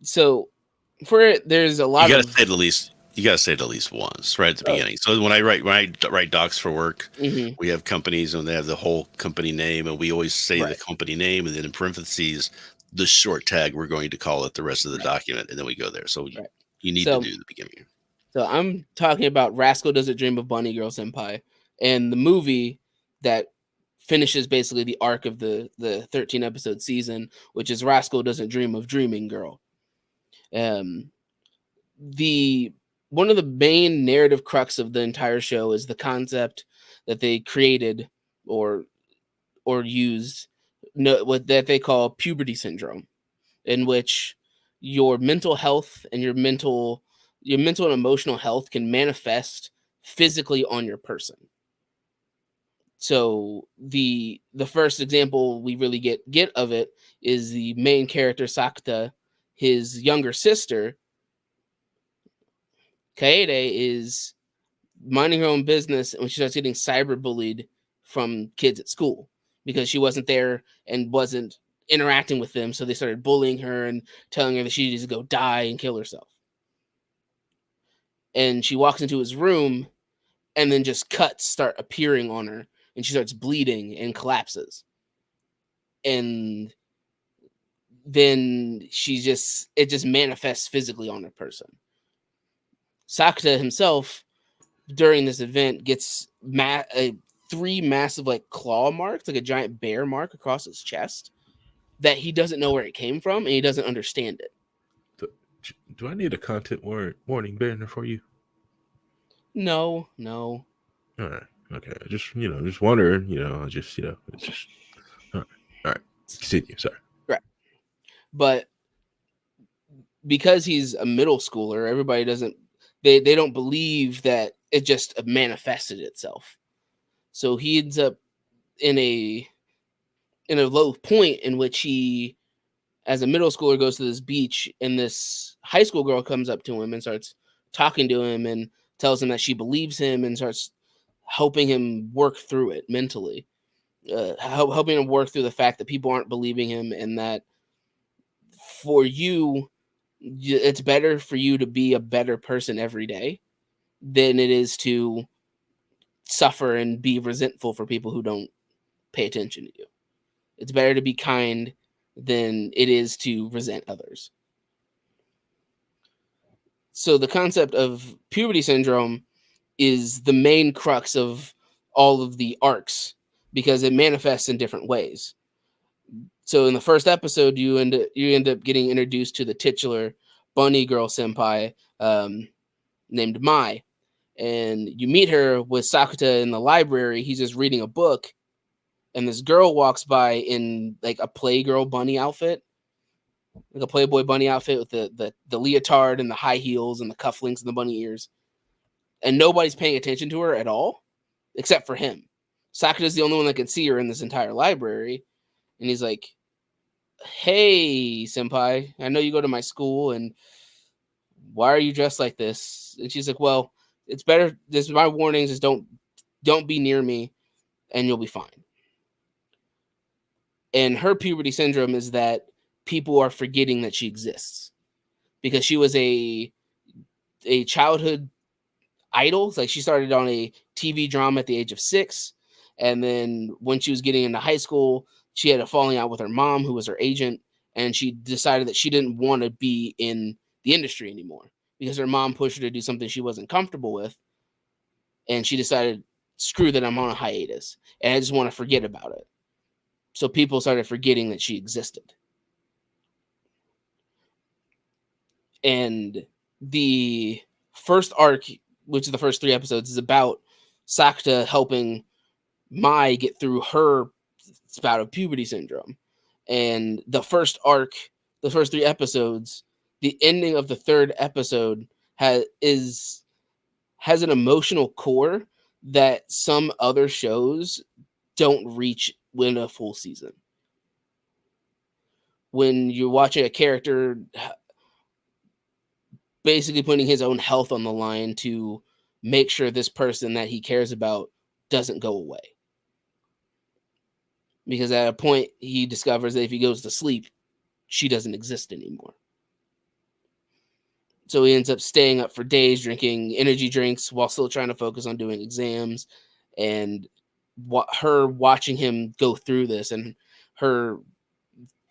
So for it, there's a lot You gotta say it at least once, right at the beginning. So when I write docs for work, we have companies and they have the whole company name, and we always say the company name, and then in parentheses the short tag we're going to call it the rest of the document, and then we go there. So you need to do the beginning. So I'm talking about Rascal Doesn't Dream of Bunny Girl Senpai, and the movie that finishes basically the arc of the 13 episode season, which is Rascal Doesn't Dream of Dreaming Girl. One of the main narrative crux of the entire show is the concept that they created or used, what that they call puberty syndrome, in which your mental health and your mental and emotional health can manifest physically on your person. So the first example we really get of it is the main character Sakata. His younger sister Kaede is minding her own business, and when she starts getting cyberbullied from kids at school because she wasn't there and wasn't interacting with them, so they started bullying her and telling her that she needs to go die and kill herself. And she walks into his room, and then just cuts start appearing on her, and she starts bleeding and collapses. And then it just manifests physically on her person. Sakata himself, during this event, gets 3 massive claw marks, like a giant bear mark across his chest, that he doesn't know where it came from, and he doesn't understand it. Do I need a content warning banner for you? No. All right. Okay. Just wondering. It's just all right. Continue. Sorry. Right. But because he's a middle schooler, everybody doesn't. They don't believe that it just manifested itself. So he ends up in a low point in which he, as a middle schooler, goes to this beach, and this high school girl comes up to him and starts talking to him and tells him that she believes him and starts helping him work through it mentally, helping him work through the fact that people aren't believing him, and that for you, it's better for you to be a better person every day than it is to suffer and be resentful for people who don't pay attention to you. It's better to be kind than it is to resent others. So the concept of puberty syndrome is the main crux of all of the arcs, because it manifests in different ways. So in the first episode, you end up getting introduced to the titular bunny girl senpai named Mai, and you meet her with Sakata in the library. He's just reading a book, and this girl walks by in like a Playgirl bunny outfit, like a Playboy bunny outfit with the leotard and the high heels and the cufflinks and the bunny ears, and nobody's paying attention to her at all except for him. Sakata's the only one that can see her in this entire library, and he's like, "Hey, senpai, I know you go to my school, and why are you dressed like this?" And she's like, "Well, it's better. This my warnings is don't be near me, and you'll be fine." And her puberty syndrome is that people are forgetting that she exists because she was a childhood idol. Like, she started on a TV drama at the age of 6. And then when she was getting into high school, she had a falling out with her mom, who was her agent. And she decided that she didn't want to be in the industry anymore because her mom pushed her to do something she wasn't comfortable with. And she decided, screw that, I'm on a hiatus. And I just want to forget about it. So people started forgetting that she existed. And the first arc, which is the first 3 episodes, is about Sakta helping Mai get through her bout of puberty syndrome. And the first arc, the first 3 episodes, the ending of the 3rd episode has an emotional core that some other shows don't reach in a full season. When you're watching a character basically putting his own health on the line to make sure this person that he cares about doesn't go away. Because at a point, he discovers that if he goes to sleep, she doesn't exist anymore. So he ends up staying up for days, drinking energy drinks while still trying to focus on doing exams. And her watching him go through this, and her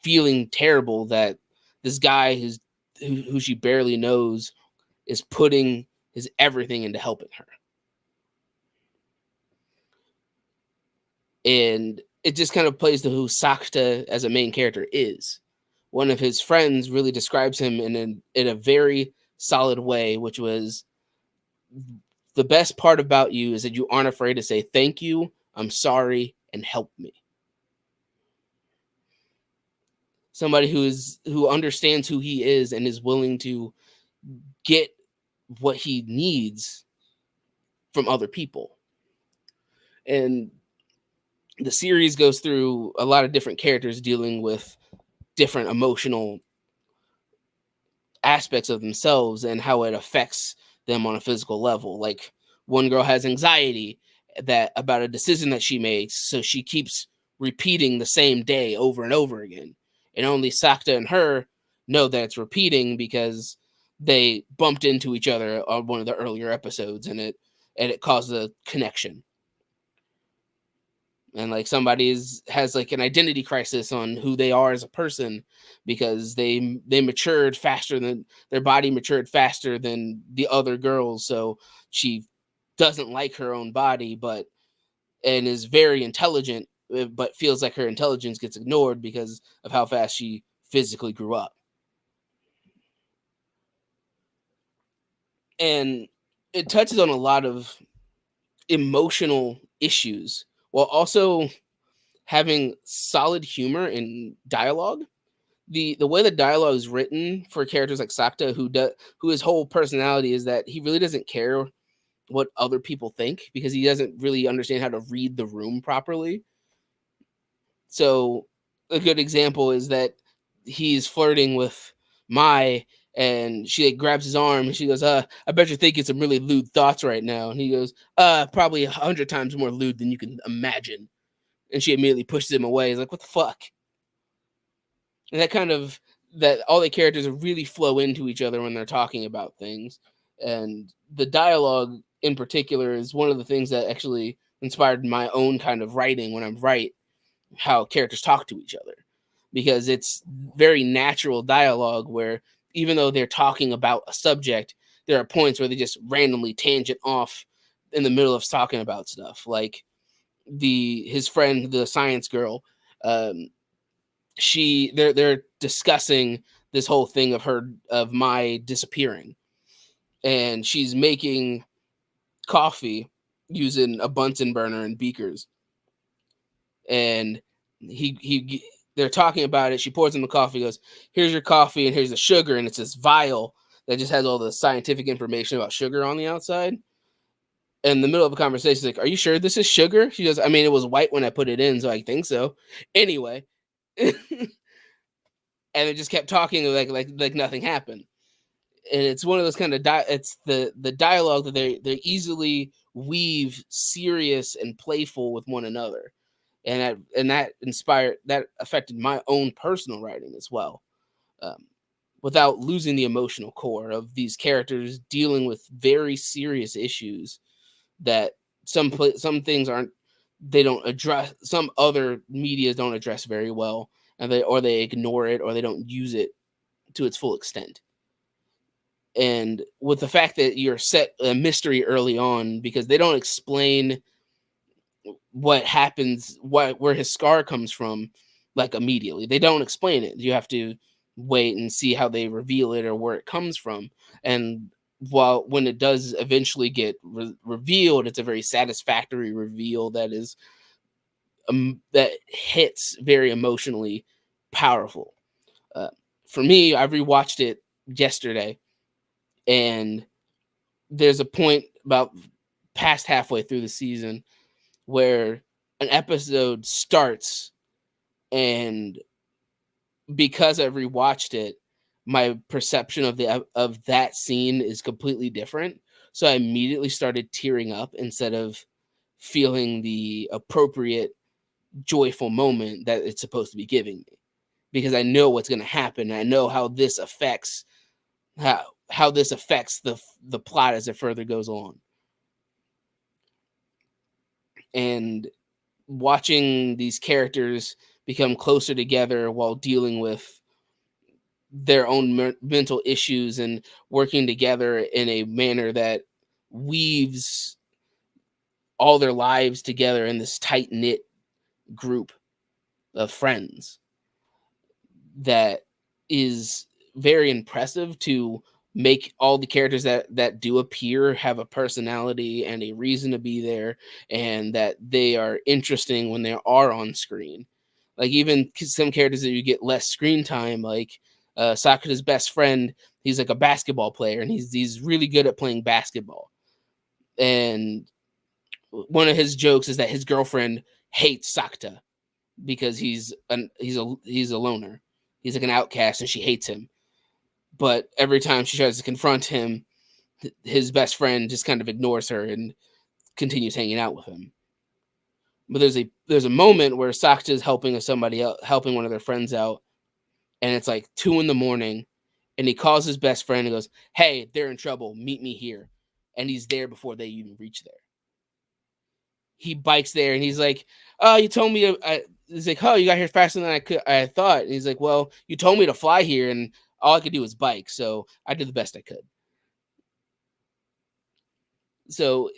feeling terrible that this guy who she barely knows is putting his everything into helping her. And it just kind of plays to who Sakta as a main character is. One of his friends really describes him in a very solid way, which was, the best part about you is that you aren't afraid to say thank you, I'm sorry, and help me. Somebody who understands who he is and is willing to get what he needs from other people. And the series goes through a lot of different characters dealing with different emotional aspects of themselves and how it affects them on a physical level. Like, one girl has anxiety about a decision that she makes, so she keeps repeating the same day over and over again. And only Sakta and her know that it's repeating because they bumped into each other on one of the earlier episodes, and it caused a connection. And like, somebody has like an identity crisis on who they are as a person because they matured faster than their body matured faster than the other girls. So she doesn't like her own body, and is very intelligent, but feels like her intelligence gets ignored because of how fast she physically grew up. And it touches on a lot of emotional issues while also having solid humor in dialogue. The way the dialogue is written for characters like Sakta, who his whole personality is that he really doesn't care what other people think because he doesn't really understand how to read the room properly. So a good example is that he's flirting with Mai, and she like grabs his arm and she goes, I bet you're thinking some really lewd thoughts right now. And he goes, probably 100 times more lewd than you can imagine. And she immediately pushes him away. He's like, what the fuck? And that all the characters really flow into each other when they're talking about things. And the dialogue in particular is one of the things that actually inspired my own kind of writing when I write how characters talk to each other. Because it's very natural dialogue where even though they're talking about a subject, there are points where they just randomly tangent off in the middle of talking about stuff. Like his friend, the science girl, they're discussing this whole thing of Mai disappearing, and she's making coffee using a Bunsen burner and beakers, and they're talking about it. She pours him the coffee, goes, here's your coffee and here's the sugar, and it's this vial that just has all the scientific information about sugar on the outside. In the middle of a conversation, she's like, are you sure this is sugar? She goes, I mean, it was white when I put it in, so I think so. Anyway. And it just kept talking like nothing happened. And it's one of those kind of it's the dialogue that they easily weave serious and playful with one another. and that affected my own personal writing as well, without losing the emotional core of these characters dealing with very serious issues that some things they don't address, some other media don't address very well, and they ignore it, or they don't use it to its full extent. And with the fact that you're set a mystery early on, because they don't explain what happens, where his scar comes from, like immediately. They don't explain it. You have to wait and see how they reveal it or where it comes from. And when it does eventually get revealed, it's a very satisfactory reveal that is that hits very emotionally powerful. For me, I rewatched it yesterday, and there's a point about past halfway through the season where an episode starts, and because I rewatched it, my perception of that scene is completely different. So I immediately started tearing up instead of feeling the appropriate joyful moment that it's supposed to be giving me, because I know what's going to happen. I know how this affects the plot as it further goes on. And watching these characters become closer together while dealing with their own mental issues and working together in a manner that weaves all their lives together in this tight knit group of friends, that is very impressive, to make all the characters that do appear have a personality and a reason to be there, and that they are interesting when they are on screen. Like even some characters that you get less screen time, like Sakura's best friend, he's like a basketball player, and he's really good at playing basketball. And one of his jokes is that his girlfriend hates Sakata because he's a loner. He's like an outcast, and she hates him. But every time she tries to confront him, his best friend just kind of ignores her and continues hanging out with him. But there's a moment where Sakata is helping helping one of their friends out, and it's like 2 a.m, and he calls his best friend and goes, "Hey, they're in trouble. Meet me here." And he's there before they even reach there. He bikes there, and he's like, "Oh, you told me to." He's like, "Oh, you got here faster than I thought." And he's like, "Well, you told me to fly here, and all I could do was bike, so I did the best I could." So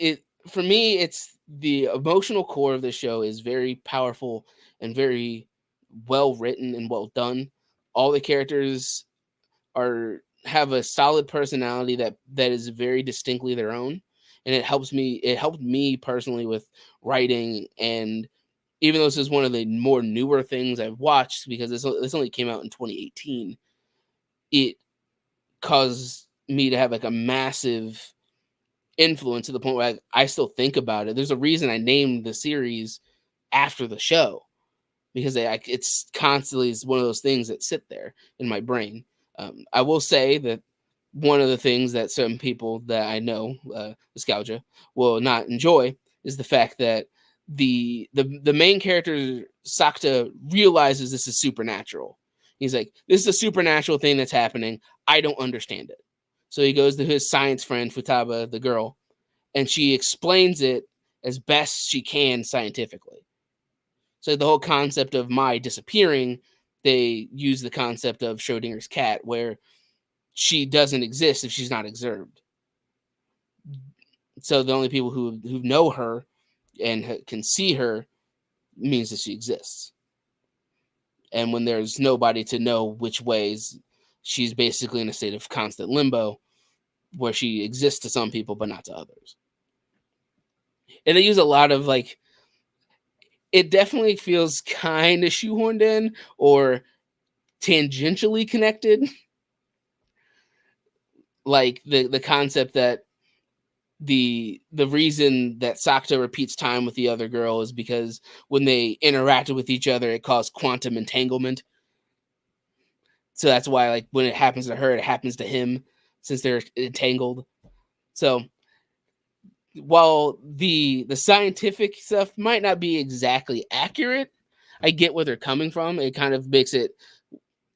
for me, it's the emotional core of the show is very powerful and very well written and well done. All the characters have a solid personality that is very distinctly their own, and it helped me personally with writing. And even though this is one of the more newer things I've watched, because this only came out in 2018, it caused me to have like a massive influence to the point where I still think about it. There's a reason I named the series after the show, because it's constantly is one of those things that sit there in my brain. I will say that one of the things that certain people that I know, nostalgia, will not enjoy is the fact that the main character Sakta realizes this is supernatural. He's like, "This is a supernatural thing that's happening. I don't understand it." So he goes to his science friend Futaba, the girl, and she explains it as best she can scientifically. So the whole concept of Mai disappearing, they use the concept of Schrodinger's cat, where she doesn't exist if she's not observed. So the only people who know her and can see her means that she exists. And when there's nobody to know which ways, she's basically in a state of constant limbo, where she exists to some people but not to others. And they use a lot of like, it definitely feels kind of shoehorned in or tangentially connected. Like the concept that the reason that Sakta repeats time with the other girl is because when they interacted with each other, it caused quantum entanglement. So that's why, like, when it happens to her, it happens to him, since they're entangled. So while the scientific stuff might not be exactly accurate, I get where they're coming from. It kind of makes it,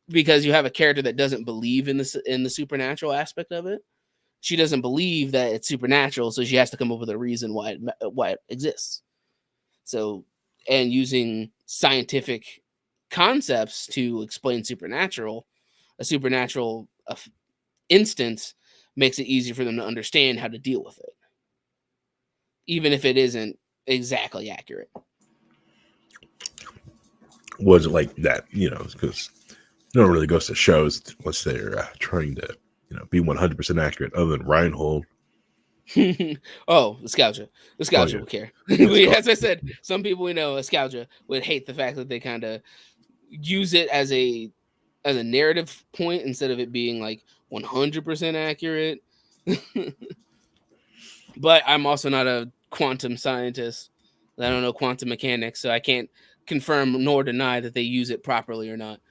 because you have a character that doesn't believe in the supernatural aspect of it. She doesn't believe that it's supernatural, so she has to come up with a reason why it exists. So, and using scientific concepts to explain a supernatural instance makes it easier for them to understand how to deal with it, even if it isn't exactly accurate. Was it like that? Because no one really goes to shows unless they're trying to, be 100% accurate. Other than Reinhold. Oh, Nostalgia yeah. would care. As I said, some people we know, Nostalgia would hate the fact that they kind of use it as a narrative point instead of it being like 100% accurate. But I'm also not a quantum scientist. I don't know quantum mechanics, so I can't confirm nor deny that they use it properly or not.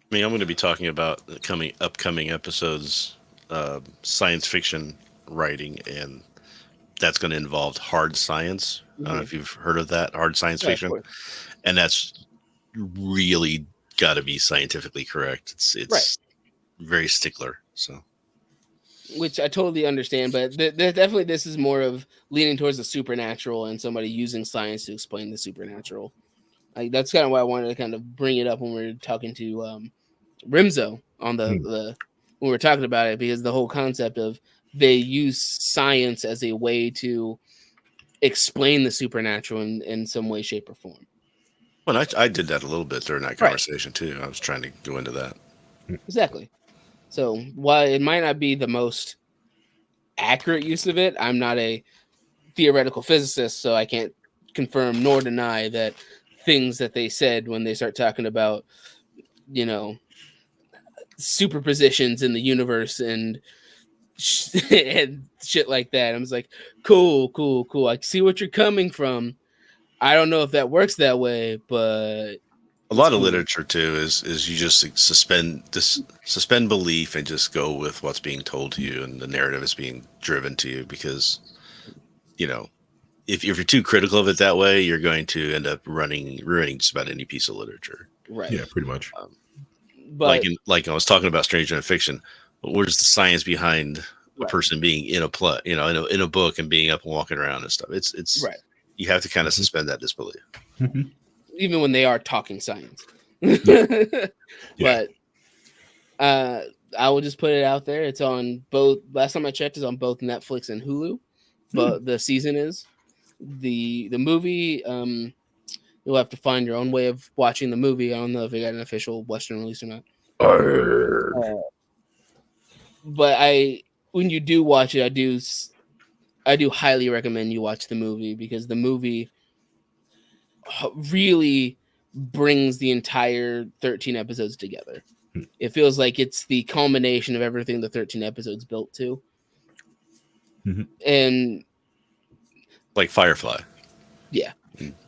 I mean, I'm going to be talking about the upcoming episodes, science fiction writing, and that's going to involve hard science. I don't know if you've heard of that, hard science fiction, and that's really got to be scientifically correct. It's right. Very stickler. So, which I totally understand, but definitely this is more of leaning towards the supernatural and somebody using science to explain the supernatural. Like that's kind of why I wanted to kind of bring it up when we were talking to Rimzo on the when we were talking about it, because the whole concept of they use science as a way to explain the supernatural in some way, shape, or form. Well, I did that a little bit during that conversation too. I was trying to go into that. Exactly. So while it might not be the most accurate use of it, I'm not a theoretical physicist, so I can't confirm nor deny that things that they said when they start talking about, superpositions in the universe and shit like that. I was like, cool. I see what you're coming from. I don't know if that works that way, but a lot of literature too is you just suspend belief and just go with what's being told to you, and the narrative is being driven to you, because if you're too critical of it that way, you're going to end up ruining just about any piece of literature. Right. Yeah, pretty much. But like I was talking about Stranger Than Fiction, where's the science behind a person being in a play, in a book and being up and walking around and stuff? It's right. You have to kind of suspend that disbelief. Even when they are talking science. But I will just put it out there. It's on both. Last time I checked, it's on both Netflix and Hulu. But the season is the movie. You'll have to find your own way of watching the movie. I don't know if it got an official Western release or not. But when you do watch it, I do highly recommend you watch the movie, because the movie really brings the entire 13 episodes together. It feels like it's the culmination of everything the 13 episodes built to. And like Firefly. Yeah.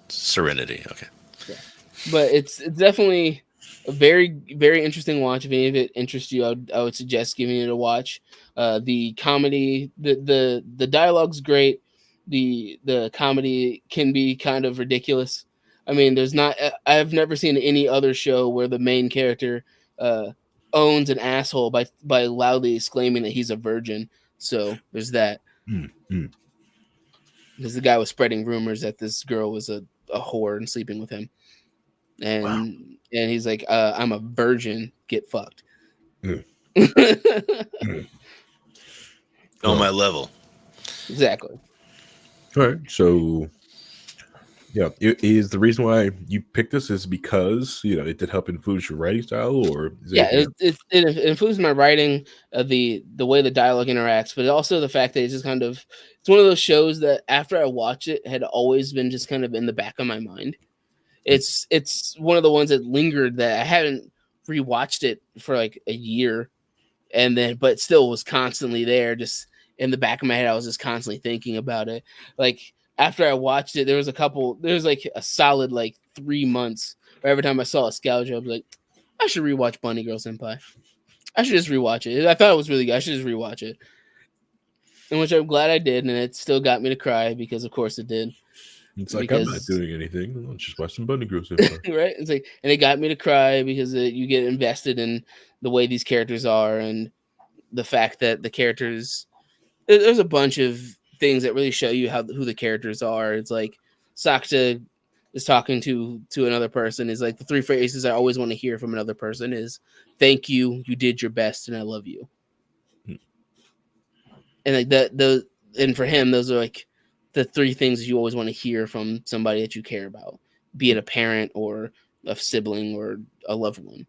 Serenity. Okay. Yeah. But it's definitely a very, very interesting watch. If any of it interests you, I would suggest giving it a watch. The comedy, the dialogue's great. The comedy can be kind of ridiculous. I mean, I've never seen any other show where the main character owns an asshole by loudly exclaiming that he's a virgin. So there's that. Because the guy was spreading rumors that this girl was a whore and sleeping with him. And he's like, I'm a virgin, get fucked. On my level. Exactly. All right. So, yeah, is the reason why you picked this is because, it did help influence your writing style, or? It influenced my writing, the way the dialogue interacts, but also the fact that it's just kind of, it's one of those shows that after I watch it had always been just kind of in the back of my mind. It's one of the ones that lingered, that I haven't rewatched it for like a year, but still was constantly there, just in the back of my head. I was just constantly thinking about it. Like after I watched it, there was like a solid like 3 months where every time I saw a Nostalgia, I was like, I should rewatch Bunny Girl Senpai. I should just rewatch it. I thought it was really good. I should just rewatch it. and which I'm glad I did, and it still got me to cry because, of course, it did. It's like I'm not doing anything. Let's just watch some Bunny Girl so far. Right? It's like, and it got me to cry because you get invested in the way these characters are and the fact that the characters. There's a bunch of things that really show you who the characters are. It's like Sakta is talking to another person. Is like the three phrases I always want to hear from another person is "Thank you, you did your best, and I love you." And like and for him, those are like the three things you always want to hear from somebody that you care about, be it a parent or a sibling or a loved one.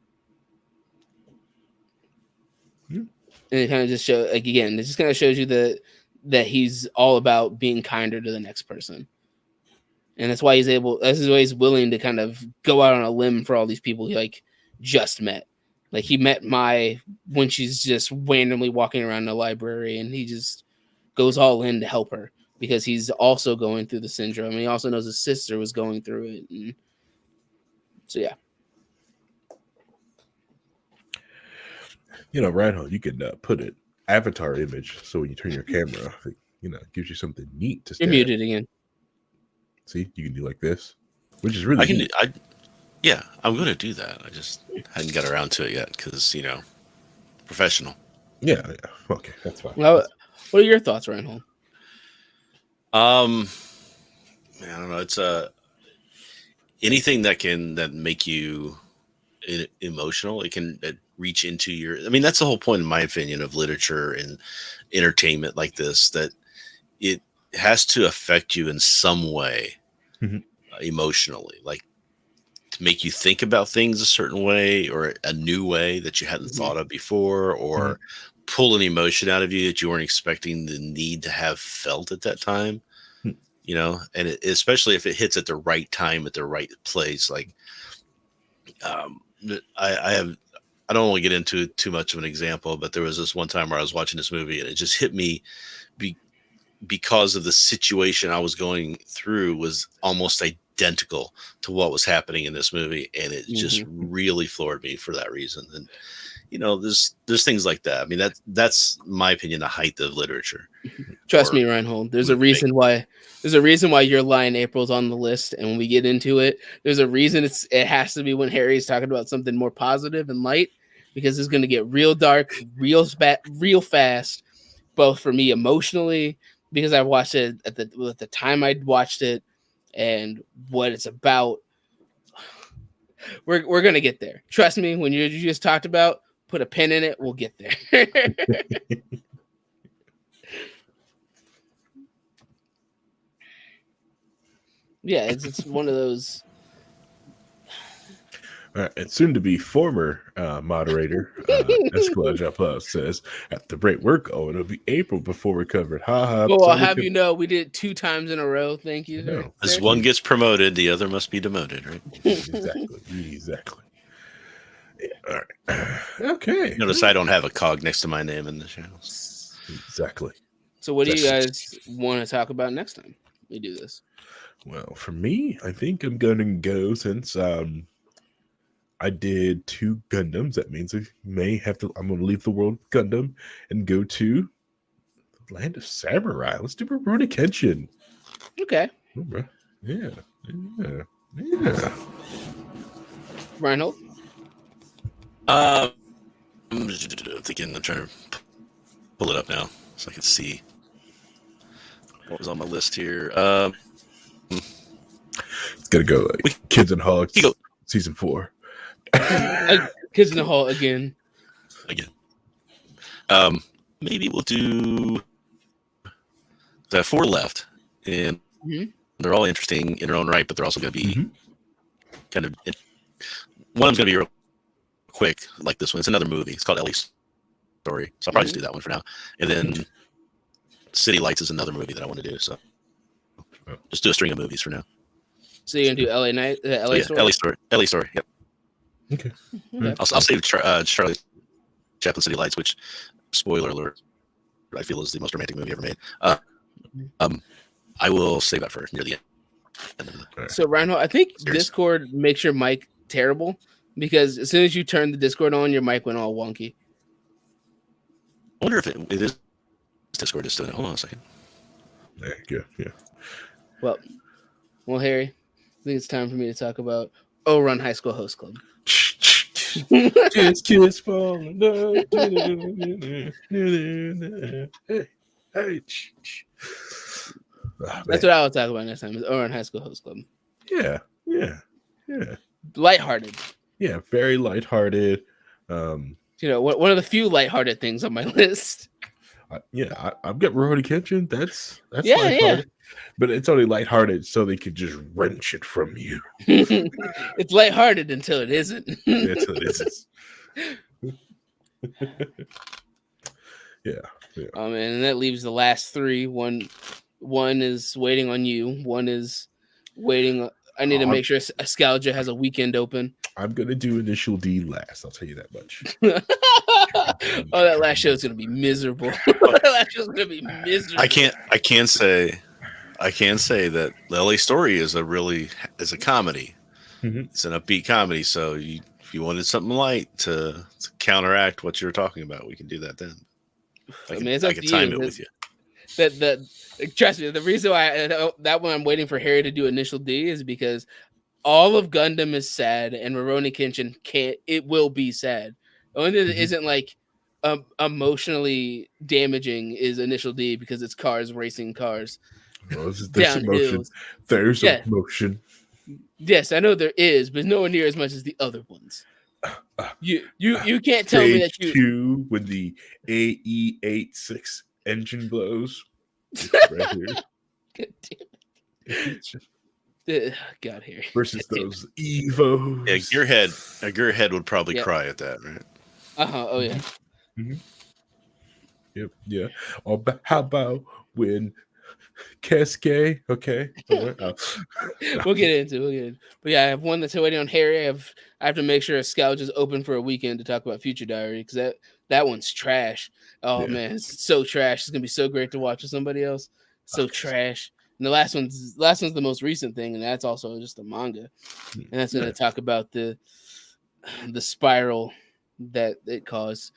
And it kind of just shows, like, again, it just kind of shows you that he's all about being kinder to the next person. And that's why he's willing to kind of go out on a limb for all these people he like just met. Like he met Mai when she's just randomly walking around the library, and he just goes all in to help her because he's also going through the syndrome. And he also knows his sister was going through it. And so, yeah. You know, Reinhold, you could put an avatar image so when you turn your camera off, it, it gives you something neat to stare You're muted again. See, you can do like this, which is really neat. Yeah, I'm going to do that. I just hadn't got around to it yet because, professional. Yeah. Okay, that's fine. Well, what are your thoughts, Reinhold? I don't know. It's anything that make you emotional. It can reach into your. I mean, that's the whole point, in my opinion, of literature and entertainment like this. That it has to affect you in some way, emotionally, like to make you think about things a certain way or a new way that you hadn't thought of before, or pull an emotion out of you that you weren't expecting the need to have felt at that time. And especially if it hits at the right time, at the right place. Like, I don't want to get into too much of an example, but there was this one time where I was watching this movie and it just hit me because of the situation I was going through was almost identical to what was happening in this movie. And it just really floored me for that reason. And, there's things like that. I mean, that's my opinion, the height of literature. Trust me, Reinhold. There's a reason why your line April's on the list, and when we get into it, there's a reason it has to be when Harry's talking about something more positive and light, because it's going to get real dark, real fast, both for me emotionally, because I watched it at the time I watched it, and what it's about. We're gonna get there. Trust me. When you just talked about, put a pin in it. We'll get there. Yeah, it's one of those. And soon to be former moderator, Escalade Plus says, at the break we're going, it'll be April before we covered. Ha ha. Well, I'll have you know, we did it 2 times in a row. Thank you. No. As one gets promoted, the other must be demoted, right? Exactly. All right. Okay. Notice I don't have a cog next to my name in the channels. Exactly. So what do you guys want to talk about next time we do this? Well, for me, I think I'm going to go, since I did 2 Gundams. That means I'm going to leave the world of Gundam and go to the land of samurai. Let's do Rurouni Kenshin. Okay. Yeah. Reinhold? I'm thinking, I'm trying to pull it up now so I can see what was on my list here. It's going to go like Kids and Hogs season 4. Kids in the Hall again. Maybe we'll do. I have 4 left, and they're all interesting in their own right, but they're also going to be kind of. One of them's going to be real quick, like this one. It's another movie. It's called Ellie's Story, so I'll probably just do that one for now. And then City Lights is another movie that I want to do. So just do a string of movies for now. So you're gonna do LA Story? Ellie's Story. Yep. Okay. I'll save Charlie Chaplin City Lights, which, spoiler alert, I feel is the most romantic movie ever made. I will save that for near the end. So Reinhold, I think Discord makes your mic terrible, because as soon as you turn the Discord on, your mic went all wonky. I wonder if it is Discord is doing it. Hold on a second. There you go. Yeah. Well, Harry, I think it's time for me to talk about Run High School Host Club. Kiss falling down. Hey, hey. That's what I will talk about next time. Is Run High School Host Club. Yeah. Lighthearted. Yeah, very lighthearted. One of the few lighthearted things on my list. I've got Rurouni Kenshin. That's Yeah. lighthearted. But it's only lighthearted so they could just wrench it from you. It's lighthearted until it isn't. Until it isn't. Yeah. And that leaves the last three. One is waiting on you. One is waiting. I need to make sure Ascalgia has a weekend open. I'm gonna do Initial D last. I'll tell you that much. That last show is gonna be miserable. That last show is gonna be miserable. I can say that the LA Story is a comedy. Mm-hmm. It's an upbeat comedy. So if you wanted something light to counteract what you were talking about, we can do that then. I can time it with you. Trust me, the reason why that one I'm waiting for Harry to do Initial D is because all of Gundam is sad and Rurouni Kenshin it will be sad. The only thing that isn't like emotionally damaging is Initial D because it's cars racing cars. There's emotion. There's emotion. Yes, I know there is, but nowhere near as much as the other ones. You can't tell me that you 2 when the AE86 engine blows. Right here. God damn it. God, Harry. Versus those Evos. Yeah, Gearhead would probably cry at that, right? Oh yeah. Mm-hmm. Yep. Yeah. Or how about when Cascade? Okay. We'll get into it. But yeah, I have one that's waiting on Harry. I have to make sure Scout is open for a weekend to talk about Future Diary because that one's trash. Oh man, it's so trash. It's gonna be so great to watch with somebody else. So trash. And the last one's the most recent thing, and that's also just a manga. And that's gonna talk about the spiral that it caused.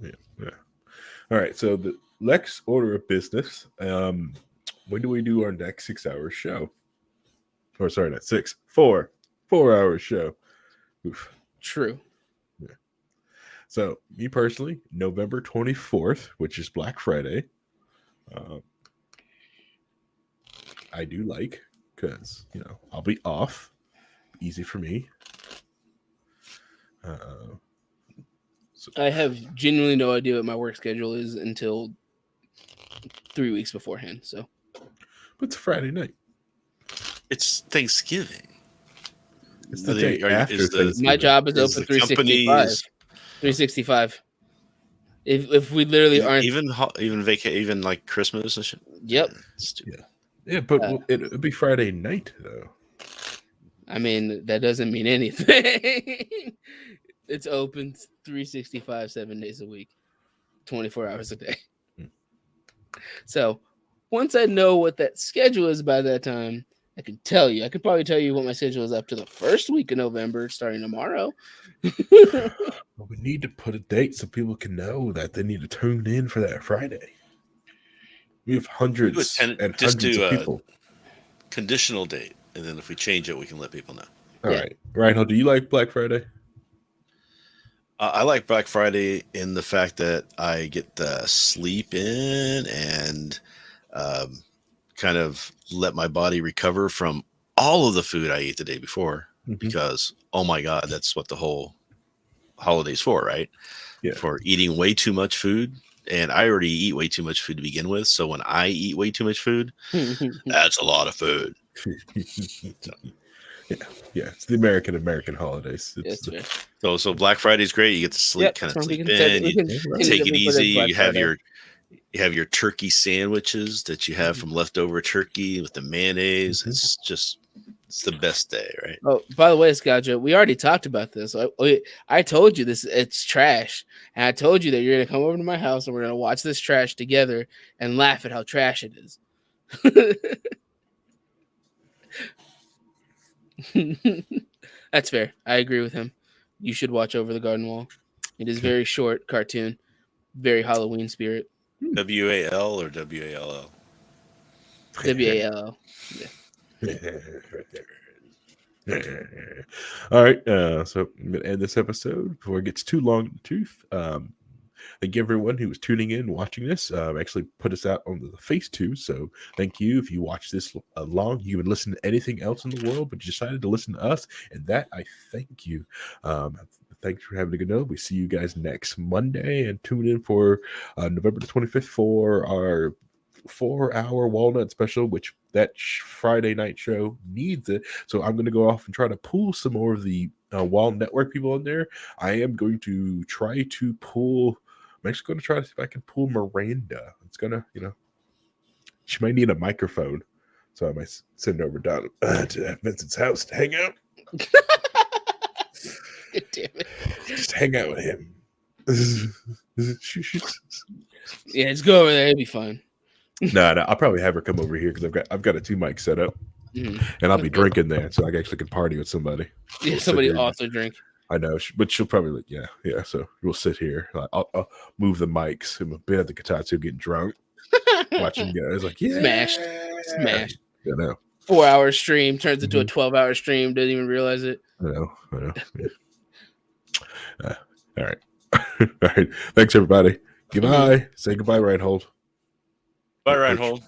Yeah. All right. So the next order of business. When do we do our next 6-hour show? Or sorry, not 6, 4-hour show. Oof. True. Yeah. So me personally, November 24th, which is Black Friday. I do like because I'll be off. Easy for me. So I have genuinely no idea what my work schedule is until 3 weeks beforehand. So, but it's Friday night. It's Thanksgiving. It's the day after Thanksgiving. My job is open 365. 365. If we literally aren't even like Christmas and shit. Yep. Yeah, but it'll be Friday night though. I mean, that doesn't mean anything. It's open 365, 7 days a week, 24 hours a day. So once I know what that schedule is by that time, I can tell you. I could probably tell you what my schedule is up to the first week of November, starting tomorrow. Well, we need to put a date so people can know that they need to tune in for that Friday. We have hundreds and hundreds of people. Conditional date, and then if we change it, we can let people know. All right. Reinhold, do you like Black Friday? I like Black Friday in the fact that I get to sleep in and kind of let my body recover from all of the food I ate the day before because, oh my God, that's what the whole holiday's for, right? Yeah. For eating way too much food. And I already eat way too much food to begin with. So when I eat way too much food, that's a lot of food. Yeah, it's the American holidays. So Black Friday is great. You get to sleep, kind of sleep in. You take it easy. You have your turkey sandwiches that you have from leftover turkey with the mayonnaise. It's the best day, right? Oh, by the way, Scotcha, we already talked about this. I told you this. It's trash, and I told you that you're gonna come over to my house and we're gonna watch this trash together and laugh at how trash it is. That's fair. I agree with him. You should watch Over the Garden Wall. It is very short cartoon, very Halloween spirit. WAL or WALL? WAL. All right, so I'm gonna end this episode before it gets too long in the tooth. Thank you everyone who was tuning in, watching this. Actually put us out on the face too. So thank you. If you watch this long, you would listen to anything else in the world, but you decided to listen to us, and that I thank you. Thanks for having a good night. We see you guys next Monday, and tune in for November the 25th for our 4-hour walnut special, which that Friday night show needs it. So I'm going to go off and try to pull some more of the Wall Network people in there. I am going to try to pull. I'm actually going to try to see if I can pull Miranda. It's gonna, she might need a microphone, so I might send her over down to Vincent's house to hang out. God damn it! Just hang out with him. Yeah, just go over there. It'll be fine. No, I'll probably have her come over here because I've got a 2 mic set up, and I'll be drinking there, so I actually can party with somebody. Yeah, somebody also drink. I know, but she'll probably yeah. So we'll sit here. I'll move the mics and been at the Kotatsu getting drunk, watching guys like Smashed. I know. 4-hour stream turns into a 12-hour stream. Didn't even realize it. I know. Yeah. All right. All right. Thanks, everybody. Goodbye. Say goodbye, Reinhold. Bye, Reinhold.